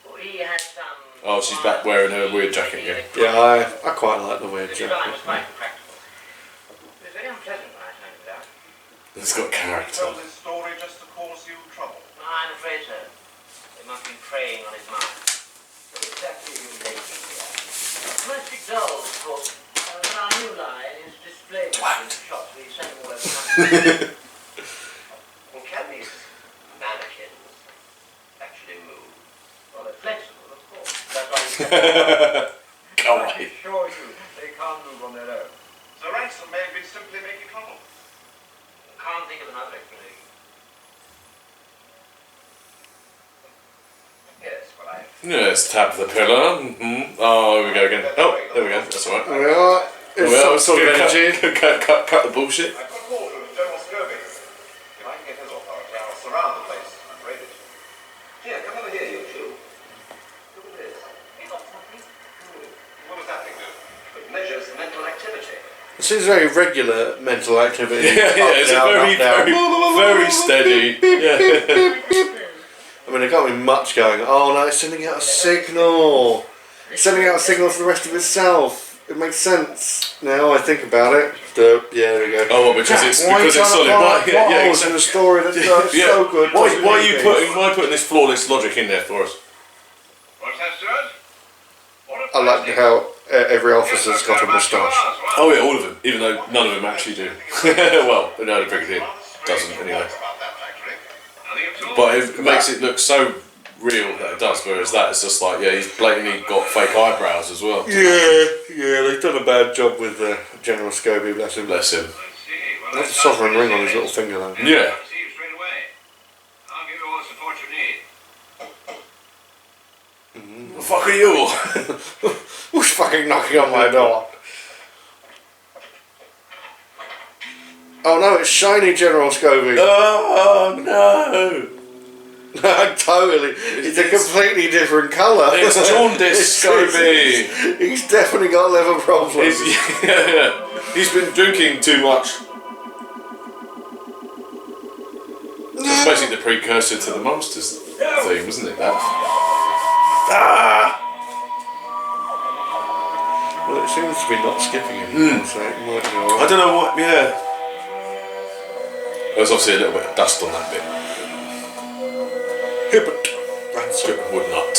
Well, he had some... Oh, she's back wearing her weird jacket again. Yeah, I quite like the weird The design jacket. was quite impractical. It was very unpleasant when I found it out. It's got character. Told this story just to cause you trouble. I'm afraid so. They must be preying on his mind. What exactly are you making here? Domestic dolls, of course. Our new line is displayed in shops. We send them all over the country. Well, can these mannequins actually move? Well, they're flexible, of course. That's why you Go away. I assure you, they can't move on their own. So Ransom may have been simply making trouble. Can't think of another explanation. Yes, well, Yes, tap the pillar. Oh, here we go again. Oh, there we go. That's alright. There we are. It's some sort of energy. Cut the bullshit. I put water with General Scobie. If I can get his authority, I'll surround the place and raid it. Here, come over here, you two. Look at this. You got something? What does that thing do? It measures mental activity. It seems very regular mental activity. Yeah, it's very steady. Yeah. I mean, there can't be much going. Oh no, it's sending out a signal. It's sending out a signal for the rest of itself. It makes sense now. I think about it. Yeah, there we go. Oh, well, because it's solid. Right, Yeah, yeah, in the story that's so good. Why are you putting this flawless logic in there for us? What's that, Stuart? I like how every officer's got a moustache. Oh yeah, all of them. Even though none of them actually do. Well, no, the brigadier doesn't anyway. But it makes it look so real that it does, whereas that is just like, yeah, he's blatantly got fake eyebrows as well. Yeah, they've done a bad job with General Scobie, bless him. Bless him. That's a sovereign ring on his little finger though. Yeah. I'll give you all the support you need. The fuck are you? Who's fucking knocking on my door? Oh no, it's shiny General Scobie. Oh no! Totally. It's a completely different colour. It's jaundice Scobie. He's definitely got liver problems. He's been drinking too much. That's basically the precursor to the monsters theme, wasn't it? That. Well, it seems to be not skipping anymore, so it might be alright. I don't know what. Yeah. There's obviously a little bit of dust on that bit. Hibbert. Ransom. Would not.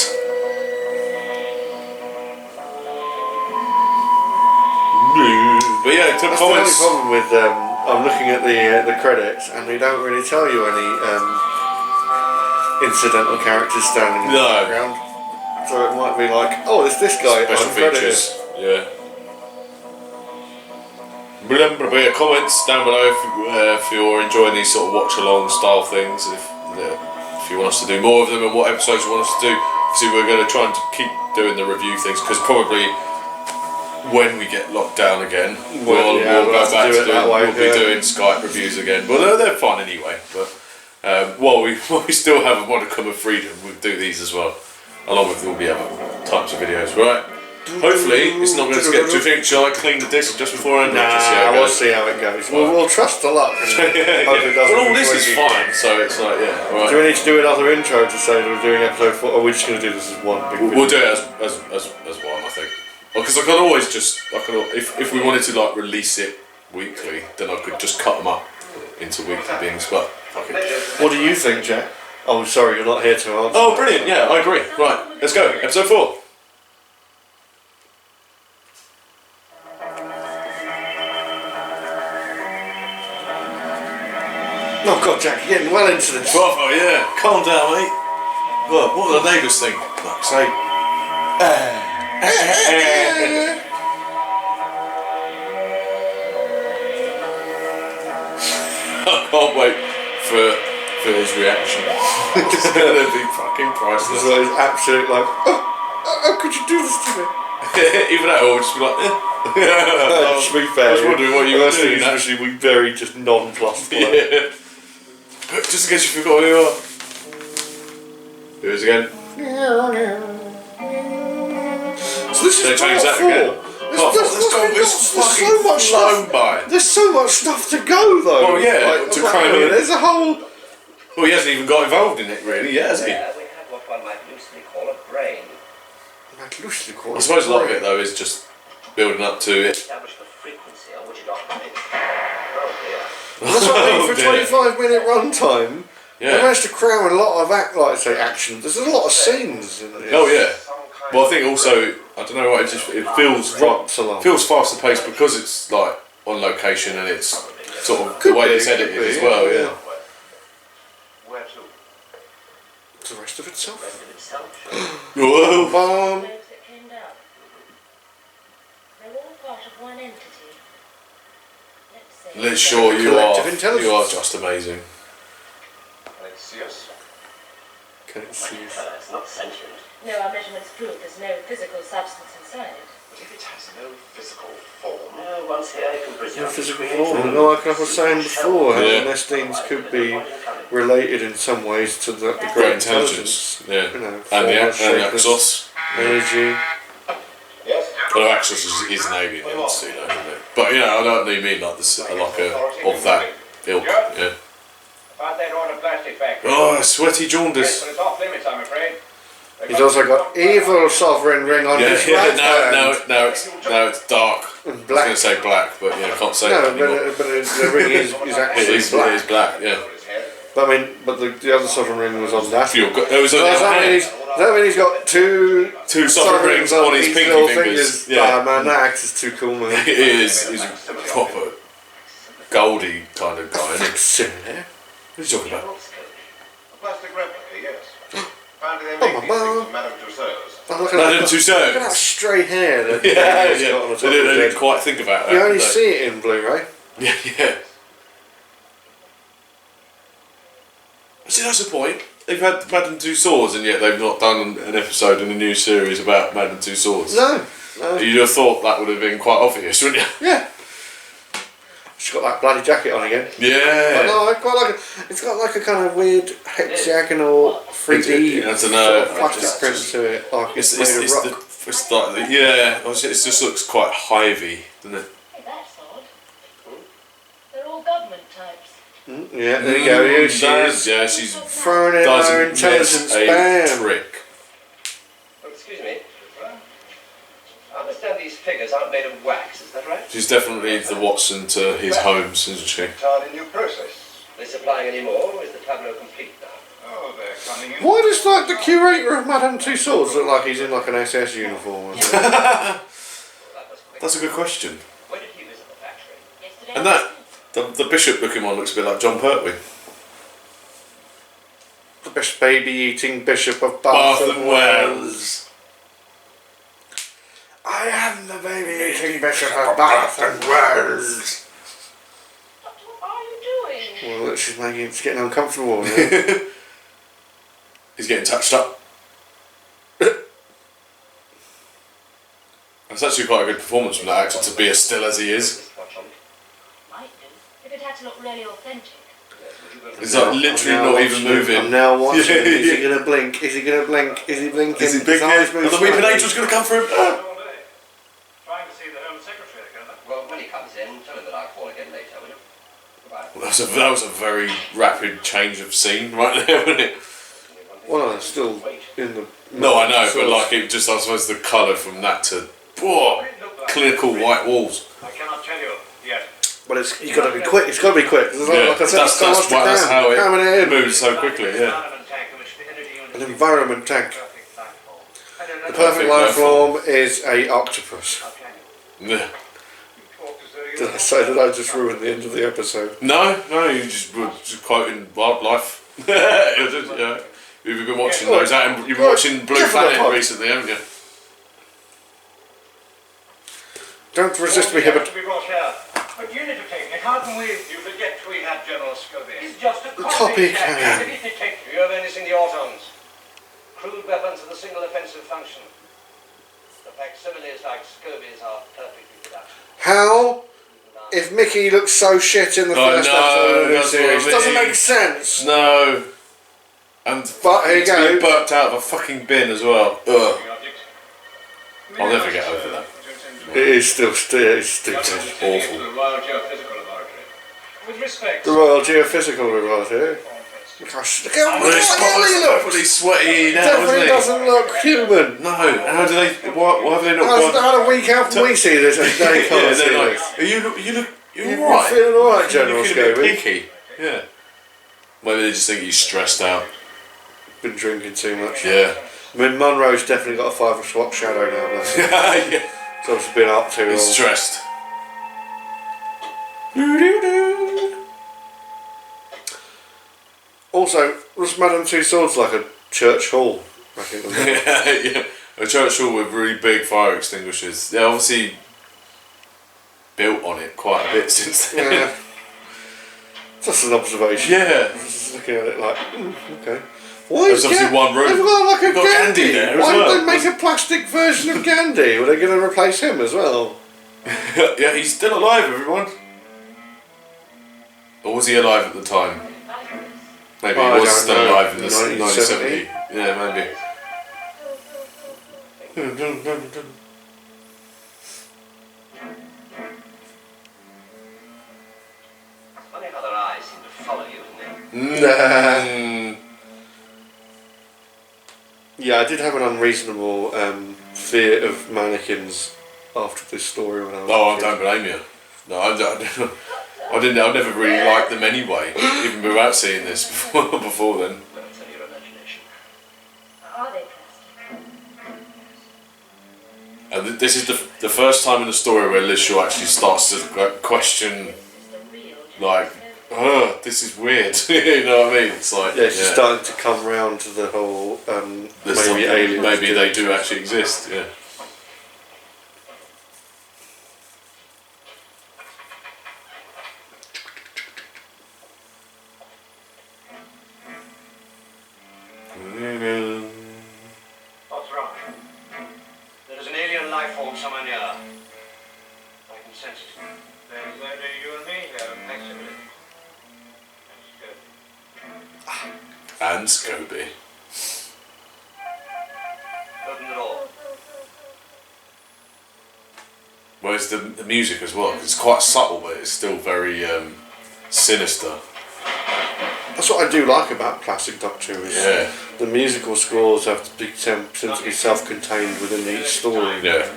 But yeah, That's the only comments. problem with I'm looking at the credits and they don't really tell you any incidental characters standing in the No. background. So it might be like, oh, it's this guy. Special uncredited. features. Yeah. Remember, comments down below if you're enjoying these sort of watch-along style things. If you want us to do more of them and what episodes you want us to do. Obviously, we're going to try and keep doing the review things because probably when we get locked down again, we'll go back to doing Skype reviews again. Well, they're fun anyway. But while we still have a modicum of freedom, we'll do these as well, along with all the other types of videos, right? Hopefully, it's not going to get too thick. Shall I clean the disc just before I We'll see how it goes. We'll trust the luck. Hope it doesn't Well, all this is completely- fine, so it's like, yeah. Right. Do we need to do another intro to say that we're doing episode 4? Or are we just going to do this as one big We'll do it as one, I think. Because I can always just, if we wanted to like release it weekly, then I could just cut them up into weekly bings. But fuck it. What do you think, Jack? Oh, sorry, you're not here to answer. Oh, brilliant! Yeah, I agree. Right, let's go. Episode 4. Oh God, Jack, you're getting well into this. Bravo, yeah. Calm down, mate. Well, what will the neighbours think? Like, say. I can't wait for his reaction. It's gonna be fucking priceless. So it's absolute like, oh, how could you do this to me? Even that, or just be like, To be fair, I was wondering what you were doing. Usually we very just nonplussed. Yeah. But just in case you forgot who you are. Do this again. So this They is change that part 4. again. It's fucking flown by. There's so much stuff to go though. Well, yeah, to cram in. There's a whole. Well, he hasn't even got involved in it, really, yet, has he? We have what one might loosely call a brain. I suppose a lot of it, though, is just building up to it. Establish the frequency on which it operates. Oh dear. That's what I mean, for a 25-minute runtime, Yeah. they managed to cram a lot of action. There's a lot of scenes in this. Oh, yeah. Well, I think also, I don't know why, it feels Drops along. feels faster paced because it's like on location and it's sort of the way it's edited as well, yeah. Where to? The rest of itself. Whoa. Those that came down. They're all part of one entity. Let's say. Liz Shaw, you Collective are intelligence. just amazing. Can it see us? Can it see? It's not sentient. No, our measurements prove there's no physical substance inside it. But if it has no physical form, once here it can presume No physical form. No, like I was saying before, how the Nestines could be related in some ways to the great intelligence. Yeah. You know, And the formless, Axos. energy. Yes. Well, Axos is an alien entity, though, isn't it? But, you know, I don't mean like this, like of that ilk, yeah. About that order plastic factory. Oh, sweaty Yes, jaundice. but it's off limits, I'm afraid. He's also got evil sovereign ring on his right hand. now it's dark. I was Black. going to say black, but yeah, I can't say No, that anymore. but the ring is actually It is black. black, yeah. But I mean, but the other sovereign ring was on that. It was on Does the that mean hand. does that mean he's got two sovereign rings on his each pinky little fingers. Yeah. Yeah. Ah, man, that axe is too cool, man. It is. He's a proper Goldie kind of guy, isn't he? Cylinder. What are you talking about? A plastic replica, yes. Apparently they Oh, make these things from Madame Tussauds. Look Madame at that Tussauds. straight hair that Yeah, he's got on the top They of his didn't head. quite think about that. You only did they? see it in Blu-ray. Yeah, yeah. See, that's the point. They've had Madame Tussauds and yet they've not done an episode in a new series about Madame Tussauds. No. You'd have thought that would have been quite obvious, wouldn't you? Yeah. She's got that bloody jacket on again. But Yeah. no, I quite like it. It's got like a kind of weird hexagonal 3D I don't know. sort of plastic print to it. Like it's made of rock. It's like yeah. It just looks quite hivey, doesn't it? Hey, that's odd. They're all government types. Yeah, there you go. Here she is. Yeah, she's Throwing in her doesn't intelligence miss a bam. trick. Oh, excuse me. I understand these figures aren't made of wax, is that right? She's definitely the Watson to his Holmes, isn't she? Entirely new process. Are they supplying any more, or is the tableau complete now? Oh, they're coming in. Why does like the curator of Madame Tussauds look like he's in like an SS uniform? Or something? That was quick. That's a good question. When did he visit the factory? Yesterday. And that the bishop looking one looks a bit like Jon Pertwee. The best baby-eating bishop of Bath and Wells. I am the baby-eating bishop of Bath and Wells. What are you doing? Well, look, it's getting uncomfortable. Yeah? He's getting touched up. That's actually quite a good performance from that actor to be as still as he is. Might do. If it had to look really authentic. He's like literally I'm now not even watching moving. I'm now watching. Yeah, Is he yeah. going to blink? Is he going to blink? Is he blinking? Is he His big? eyes move And the weeping slightly. angel's going to come for him. All day. Trying to see the Home Secretary together. Well, when he comes in, tell him that I'll call again later, will you? Goodbye. That was a very rapid change of scene right there, wasn't it? Well, it's still in the. No, I know, but like it just, I suppose the colour from that to clinical white walls. I cannot tell you yet. But you've got to be quick. It's got to be quick. Like I said, that's how it in. moves so quickly. Yeah. An environment tank. The perfect life form is a octopus. Yeah. Did I say that I just ruined the end of the episode? No, you just were just quoting wildlife. Yeah. You've been watching those out. You've been watching Blue Planet recently, haven't you? Don't resist me, Hibbert. But unit of taking it, how can we... You forget we had General Scobie. He's just a copy cannon. Do you have anything the autons? Crude weapons with a single offensive function. The facsimiles like Scobie's are perfectly production. How? If Mickey looks so shit in the first episode of the series, it doesn't make sense. No. And but here you go. Be burped out of a fucking bin as well. Ugh. I'll never get over that. It is still awful. With respect. The Royal Geophysical Laboratory. Gosh, look how he looks. He's sweaty now, Definitely doesn't look human. No, how do they? Why have they not gone? Had a week after we see this, and they can't see like, this. You're alright. Feeling alright, General Scobie. Picky. Yeah. Maybe they just think he's stressed out. Been drinking too much. Yeah. I mean, Monroe's definitely got a 5 o'clock shadow now. Yeah. It's obviously been up too long. He's stressed. Also, was Madame Two Swords like a church hall? Yeah. A church hall with really big fire extinguishers. They obviously built on it quite a bit since then. Yeah. Just an observation. Yeah. Just looking at it like, okay. Why There's obviously one room. They've got like a Gandhi there Why as well. did they make a plastic version of Gandhi? Were they going to replace him as well? Yeah, he's still alive, everyone. Or was he alive at the time? Maybe he was still alive in the 1970. Yeah, maybe. Funny how their eyes seem to follow you, isn't it? Yeah, I did have an unreasonable fear of mannequins after this story when I was a I kid. don't blame you. No, I never really liked them anyway, even without seeing this before then. Don't tell your imagination. Are they plastic? And this is the first time in the story where Liz Shaw actually starts to question, Is this the real like, this is weird. You know what I mean? It's like, Yeah, she's starting to come round to the whole maybe aliens. Maybe they do actually exist. Yeah. What's wrong? There is an alien life form somewhere near. I can sense it. There's only you and me there, actually. And Scobie. Open the door. Well, it's the music as well. It's quite subtle, but it's still very sinister. That's what I do like about Plastic Doctor is the musical scores have to be tend to be self-contained within each story. Yeah.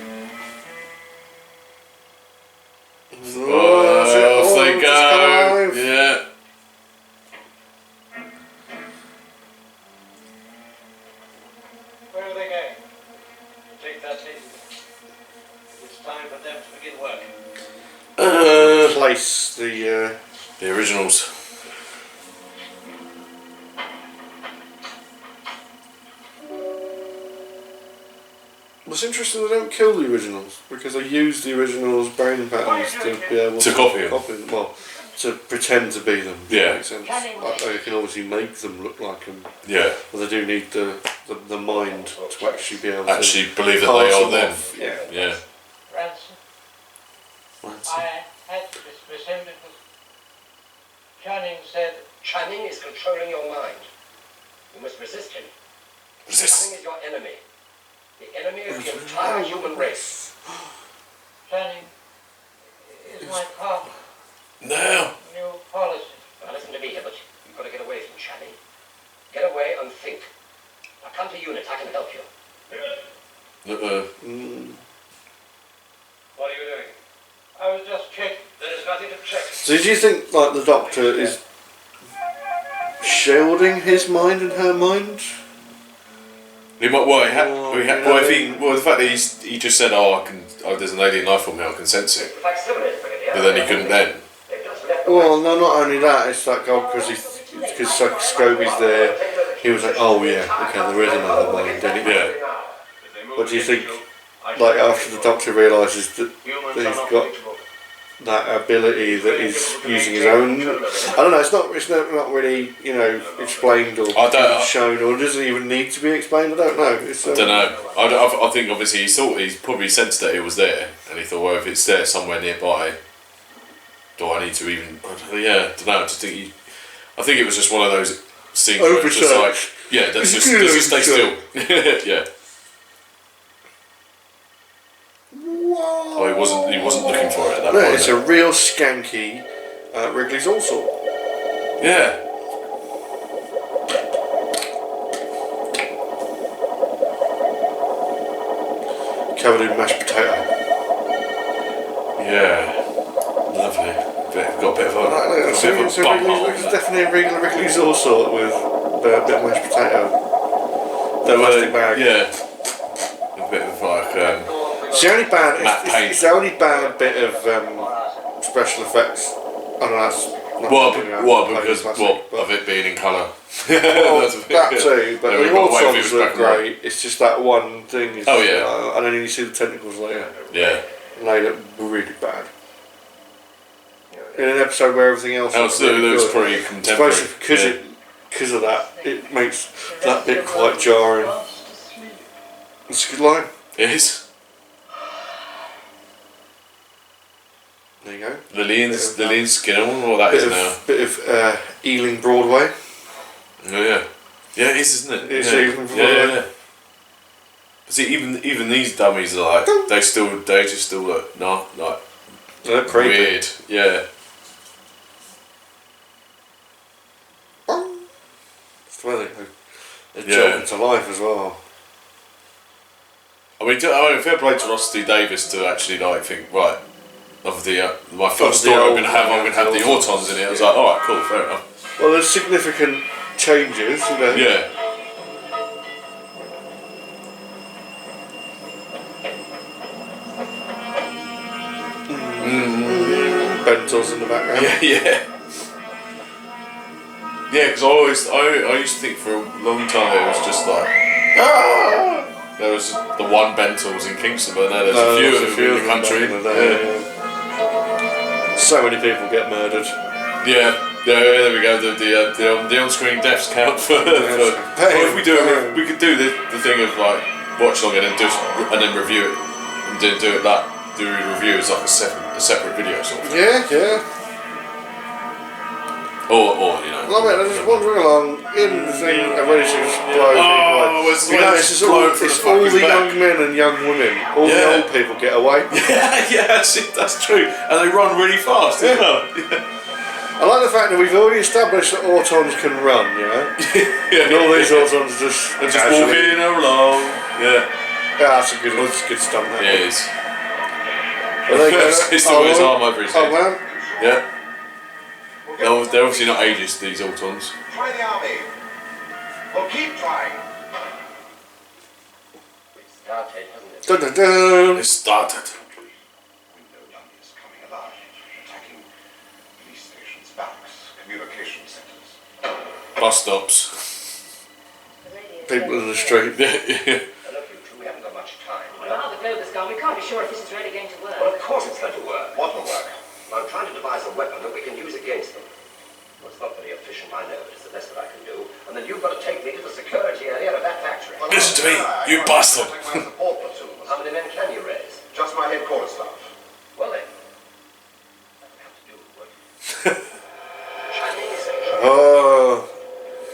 Off they go. Yeah. Where are they going? Take that easy. It's time for them to begin work. Place the originals. What's interesting, they don't kill the originals because they use the originals' brain patterns to be able To copy them. Well, to pretend to be them. Yeah. Makes sense. Like, they can obviously make them look like them. Yeah. But they do need the mind to actually be able Actually to believe that pass they are them. off. Yeah. Yeah. Ransom, Ransom. I had to dismiss him because Channing said... Channing is controlling your mind. You must resist him. Resist. Channing is your enemy. The enemy of the entire human race. Channing is my partner. Now. New policy. Now listen to me, Hibbert. You've got to get away from Channing. Get away and think. Now come to unit. I can help you. Uh-oh. What are you doing? I was just checking. There is nothing to check. So do you think like the Doctor is shielding his mind and her mind? He might. The fact that he just said, there's an alien life form here, I can sense it. But then he couldn't then. Well, no, not only that. It's like because Scobie's there. He was like, oh yeah, okay, there is another mind. Yeah. What do you think? Like after the Doctor realises that he's got that ability that he's using his own. I don't know. It's not really explained or shown, or doesn't even need to be explained. I don't know. I don't know. I think obviously he's probably sensed that it was there, and he thought, well, if it's there somewhere nearby, do I need to even? Yeah, I don't know. I think it was just one of those scenes where it's just like, yeah, let's just stay still. Yeah. Oh, he wasn't looking for it at that point. It's a real skanky Wrigley's all sort. Yeah. Covered in mashed potato. Yeah. Lovely. Got a bit of a It's definitely a Wrigley's all sort with a bit of mashed potato. Plastic bag. Yeah. A bit of like. It's the only bad bit of special effects. I don't know. Because of it being in colour. Well, that too, but the Autons look great. It's just that one thing. And then you see the tentacles later. Yeah. And they look really bad. In an episode where everything else looks pretty contemporary. Especially because of that, it makes that bit quite jarring. It's a good line. It is. There you go. Lillian Skinner, or that is now. Bit of Ealing Broadway. Oh yeah. Yeah, it is, isn't it? It's Ealing Broadway. Yeah. But see, even these dummies are like they just still look they look creepy. Weird. Yeah. It's the way they jump into life as well. I mean, fair play to Ross D. Davis to actually think, right, of the my first story I'm going to have the Autons in it. I was like, alright, cool, fair enough. Well, there's significant changes, Yeah. Bentals in the background. Yeah. Yeah, because I used to think for a long time it was just like, there was the one Bentals in Kingston, but now there's a few in the country. So many people get murdered. Yeah, there we go. The on-screen deaths count for. If we do it, we could do the thing of like watch long and then review it, and do a review as like a separate video sort of thing. Yeah. Or Love it. They're just wandering along in the thing and ready to explode. It's all the young men and young women. All the old people get away. Yeah, that's true. And they run really fast, as well. I like the fact that we've already established that Autons can run, and all these Autons are just walking along. Yeah. That's a good stunt. That it is. It's the way his arm over his head. Oh man. Yeah. They're obviously not ageist, these Autons. Try the army. Well, keep trying. It started, hasn't it? Dun, dun, dun. It started. Window dummies coming alive, attacking police stations, banks, communication centers. Bus stops. People in the street. Now, look, you two, we haven't got much time. Well, now the globe has gone, we can't be sure if this is really going to work. Well, of course it's going to work. What will work? I'm trying to devise a weapon that we can use against them. Well, it's not very efficient, I know, but it's the best that I can do. And then you've got to take me to the security area of that factory. Listen to me, you bastard! My support platoon. How many men can you raise? Just my headquarters staff. Well then, that would have to do with what Chinese. Oh,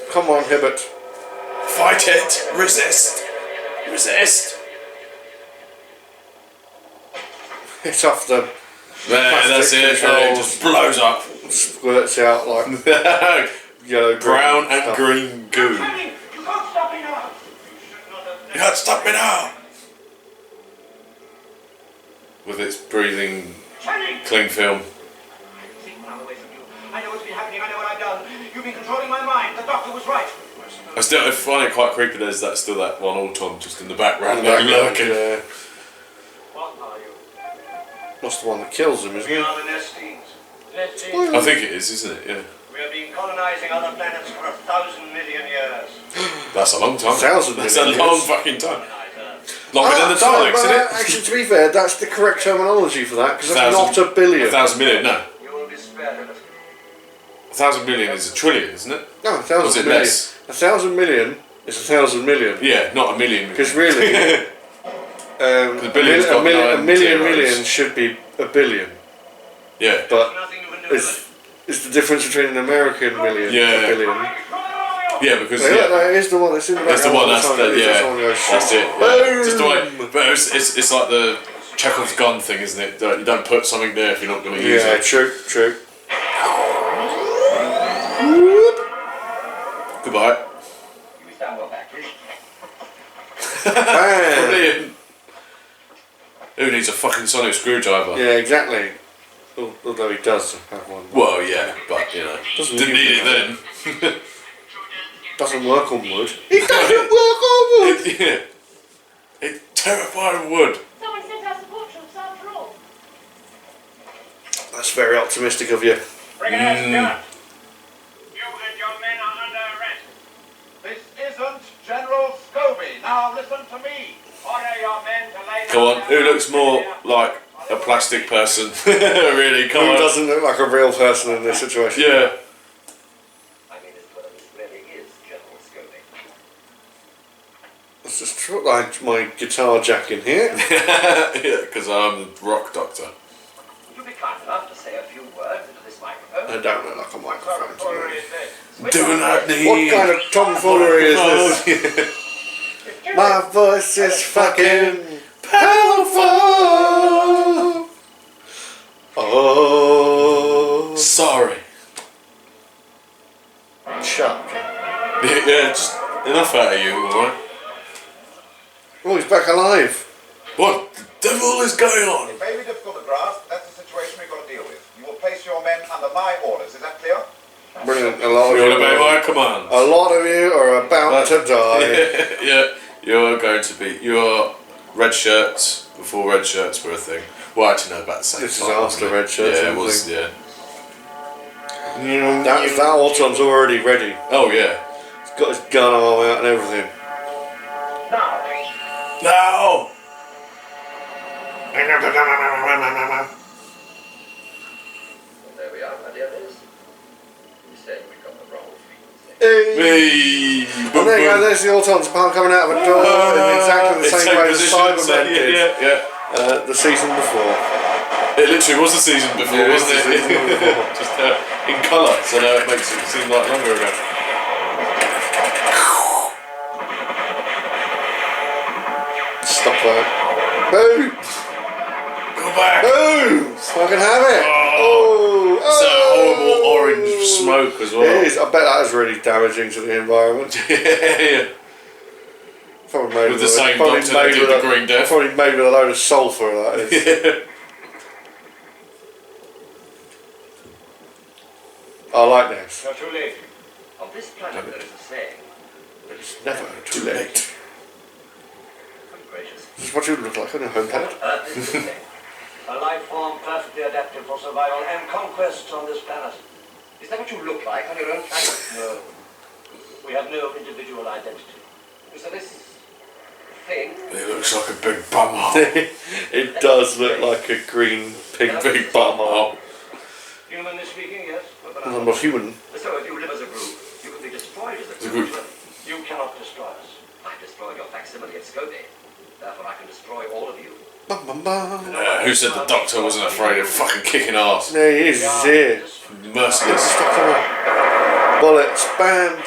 come on, Hibbert. Fight it! Resist! Resist! It's off the. That's it. It just blows up. Squirts out like yellow, brown and green goo. Channing, you can't stop me now. You can't stop me now. With its breathing Channing! cling film. I think one of the I know what's been happening. I know what I've done. You've been controlling my mind. The doctor was right. I find it quite creepy. There's still that one Auton just in the background. What are you? That's the one that kills him, isn't We it? are the Nestines. I think it is, isn't it? Yeah. We have been colonizing other planets for 1,000 million years. That's a long time. 1,000 That's a million long years. fucking time. Longer than the sorry, Daleks, but, isn't it? actually, to be fair, that's the correct terminology for that, because that's not a billion. 1,000 million, no. You will be spared. 1,000 million is a trillion, isn't it? No, 1,000 Was it million. less? 1,000 million is 1,000 million. Yeah, not a million. Because really, The billion's got a nine million zeros. million should be a billion. Yeah. But Nothing you can do. it's the difference between an American million Yeah. and a billion. Yeah, because Yeah, no, it is the one that's in the it's the background one all that's time. the, yeah, Someone goes, that's it. Boom! Yeah. Just the way, but it's like the Chekhov's gun thing, isn't it? You don't put something there if you're not going to use Yeah, it. true. Goodbye. You stand well back, please. Bam! Brilliant. Who needs a fucking sonic screwdriver? Yeah, exactly. Although he does have one. Well, yeah, but you know, Doesn't didn't need need it then. Doesn't work on wood. It doesn't work on wood! Yeah. It's terrifying wood. Someone sent our support troops after all. That's very optimistic of you. Brigadier Stuart, you and your men are under arrest. This isn't General Scobie. Now listen to me. Order your men to lay down. Come on, who looks more like a plastic person? Really, come Who on. doesn't look like a real person in this situation? Yeah. I mean, this really is General Scobie. Let's just put my guitar jack in here. Yeah, because I'm the rock doctor. Would you be kind enough to say a few words into this microphone? I don't look like a microphone to me. Do not need. What kind of tomfoolery is this? My voice is fucking powerful. Oh. Sorry. Chuck. Yeah, just enough out of you, alright? Oh, he's back alive. What the devil is going on? It may be difficult to grasp, that's the situation we've got to deal with. You will place your men under my orders, is that clear? Brilliant. A lot of You you, obey my commands. a lot of you are about to die. Yeah, you're going to be. You're red shirts before red shirts were a thing. Well, actually, no, about the same This is time, after wasn't it? red shirts, Yeah, I it was. think. Yeah. That Auton's already ready. Oh yeah. He's got his gun arm out and everything. No. There we are, my dear Liz. You say we got the wrong frequency. Hey. And there you go, there's the Auton's palm coming out of a door in exactly the same way as Cybermen did Yeah. the season before. It literally was the season before, Yeah, it was wasn't the it? season before. Just in colour, so now it makes it seem like longer ago. Stop that. Boom! Go back. Boom! I can have it! Oh. Oh! It's that horrible Oh. orange smoke as well. It is. I bet that is really damaging to the environment. Yeah. Probably made With the same probably doctor that made did with the Green Death. Probably made with a load of sulphur, that is. Yeah. I like this. You're too late. On this planet there is a saying. It's never too late. Good gracious. This is what you look like on a homepad. Earth is the same. A life form perfectly adapted for survival and conquest on this planet. Is that what you look like on your own planet? No. We have no individual identity. So this thing, It looks like a big bumhole. It does look like a green pig Big bumhole. Humanly speaking, yes. But I'm not human. so if you live as a group, you can be destroyed as a group. group. you cannot destroy us. I destroyed your facsimile at Scobie. Therefore I can destroy all of you. Bum, bum, bum. Who said the doctor wasn't afraid of fucking kicking ass? There he is. He's here. Merciless. Stop him. Bullets. Bam.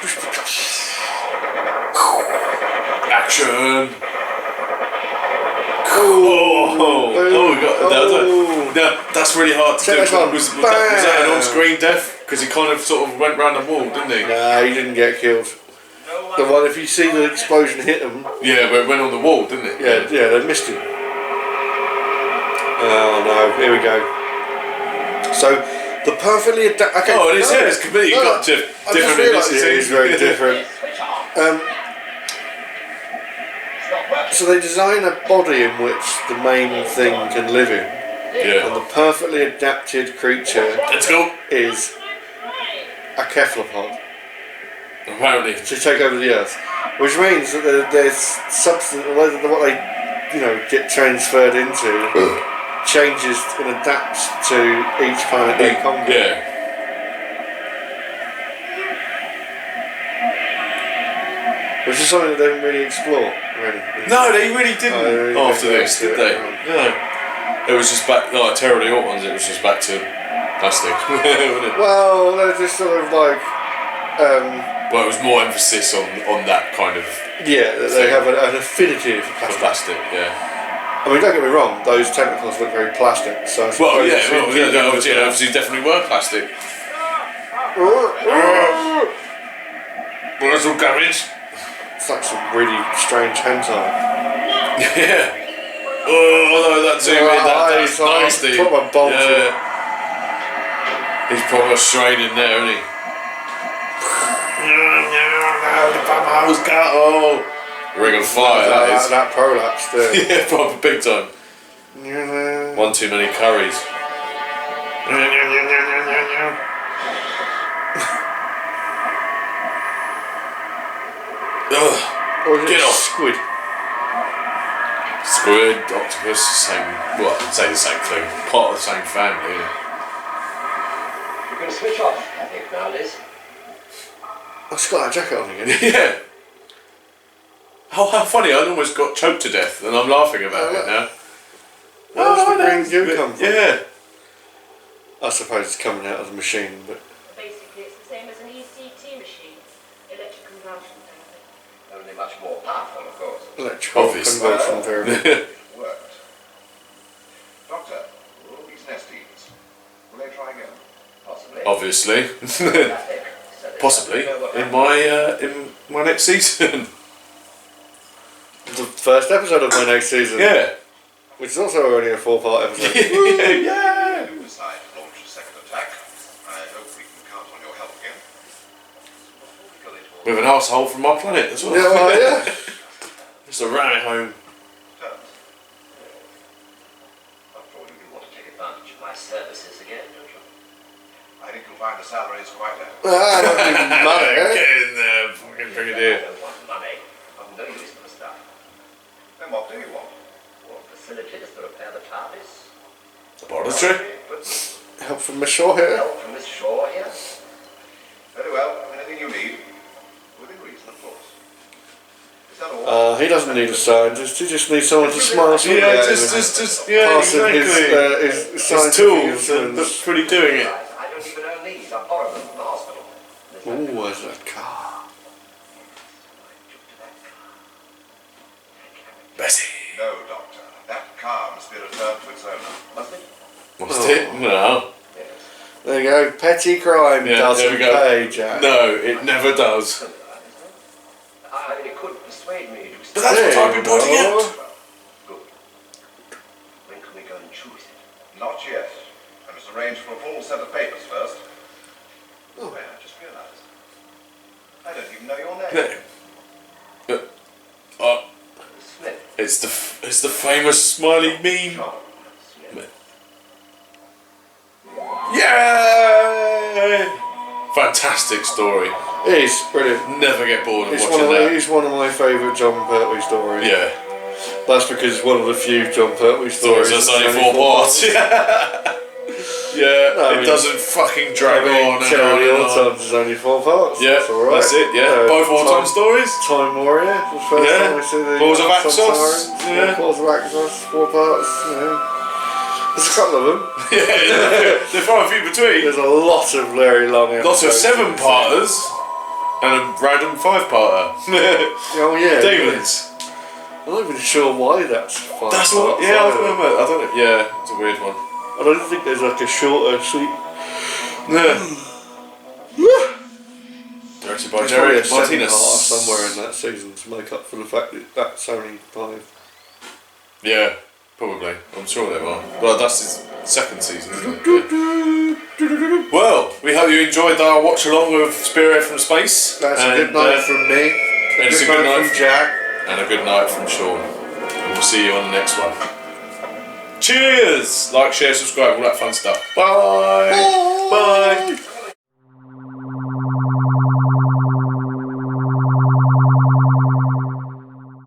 Action. Oh, we got that. No, that's really hard to do. Check this one. Was that an Bam. on-screen death? Because he kind of sort of went round the wall, didn't he? Nah, he didn't get killed. The one, if you see the explosion hit him, Yeah, but it went on the wall, didn't it? yeah, they missed him. Oh no, here we go. So, The perfectly adapted. Okay, Oh, and his hair is completely got different It is very different. Switch on. It's not working. So they design a body in which the main thing can live in, and Yeah. the perfectly adapted creature Let's go. is a cephalopod Apparently. to take over the Earth, which means that there's substance, what they, get transferred into changes and adapts to each planet they conquer. Yeah. Which is something that they didn't really explore, really. No, they really didn't really after didn't this, do did it, they? No. It was just back, like Terribly Old Ones, it was just back to plastic, wasn't it? Well, they're just sort of like, Well, it was more emphasis on that kind of they have an affinity for for plastic. plastic, yeah. I mean, don't get me wrong, those tentacles look very plastic, so I Well, suppose yeah, it's well, in yeah, keeping with they obviously definitely were plastic. But that's all garbage. It's like some really strange hentai. Yeah. Oh no, that zoom in, that's I nasty. put my bomb to it. Yeah. He's proper straining there, isn't he? The bumhole's got ring of fire, that is. That prolapse there. Yeah, proper big time. One too many curries. Ugh. Or is it Get off. squid? Squid, octopus, same. Well, I'd say the same thing. Part of the same family, isn't it? You're going to switch off, I think, now, Liz. Oh, it's got that jacket on again. Yeah. Oh, how funny! I almost got choked to death, and I'm laughing about it now. Where's the I know. green goo come from? Yeah. I suppose it's coming out of the machine, but Basically, it's the same as an ECT machine, electric convulsion therapy. Only much more powerful, of course. electrical Obvious. convulsion therapy. Worked. Doctor, these nesties, will they try again? Possibly. Obviously. Possibly in my next season. The first episode of my next season, Yeah. which is also only a 4-part episode. Yeah. If you decide to launch a second attack, I hope we can count on your help again. With an asshole from our planet as well. Yeah, well, yeah. Just to ram it home. Terms. After all, you do want to take advantage of my services again, don't you? I think you'll find the salaries quite low. I don't need money, eh? Get in there, fucking bring it I here. don't want money. I've no use for the stuff. Then what do you want? Or facilities to repair the TARDIS. Laboratory. But Help from Miss Shaw here. help from Miss Shaw here. Very well, anything you need. Within reason, of course. Is that all? He doesn't need a scientist, he just needs someone to smile sweetly Yeah, at him just and yeah, pass him exactly. his His scientific tools and instruments. that's pretty doing it. I don't even own these. I borrowed them from the hospital. Ooh, where's that car? Bessie. No, Doctor. That car must be returned to its owner. Must it? What's it? No. Yes. There you go, petty crime Yeah, doesn't there we go. pay, Jack. No, it never does. I mean, it could persuade me to But that's what I've been pointing out. Good. When can we go and choose it? Not yet. I must arrange for a full set of papers first. Oh. Wait, I just realised. I don't even know your name. Smith. It's the famous smiley meme. John Smith. Yay! Fantastic story. It is brilliant. Never get bored of It's watching one, that. it's one of my favourite Jon Pertwee stories. Yeah. That's because it's one of the few Jon Pertwee Stories stories. that's only 4 parts. Yeah, No, I it mean- doesn't fucking drag on and Terribly on and Odd on. Times is only 4 parts. Yeah, that's alright. that's it, yeah. Both all-time stories. Time Warrior, the first Yeah. time we see the Balls of Sun Axos, Sirens. yeah. Balls of Axos, 4 parts, you know. There's a couple of them. Yeah, they're far and few between. There's a lot of very long Lots of episodes. 7-parters and a random 5-parter. Oh yeah. Demons. I'm not even sure why that's 5 That's parts. what. Yeah, I either. remember. I don't know. Yeah, it's a weird one. I don't think there's like a shorter, sweet. Yeah. Directed by There's probably Jerry a 7-part Martinez. somewhere in that season to make up for the fact that that's only 5. Yeah. Probably. I'm sure they will. Well, that's his second season, isn't it? Yeah. Well, we hope you enjoyed our watch along with Spearhead from Space. That's a good night from me. It's a good night from Jack. And a good night from Sean. And we'll see you on the next one. Cheers! Like, share, subscribe, all that fun stuff. Bye! Bye!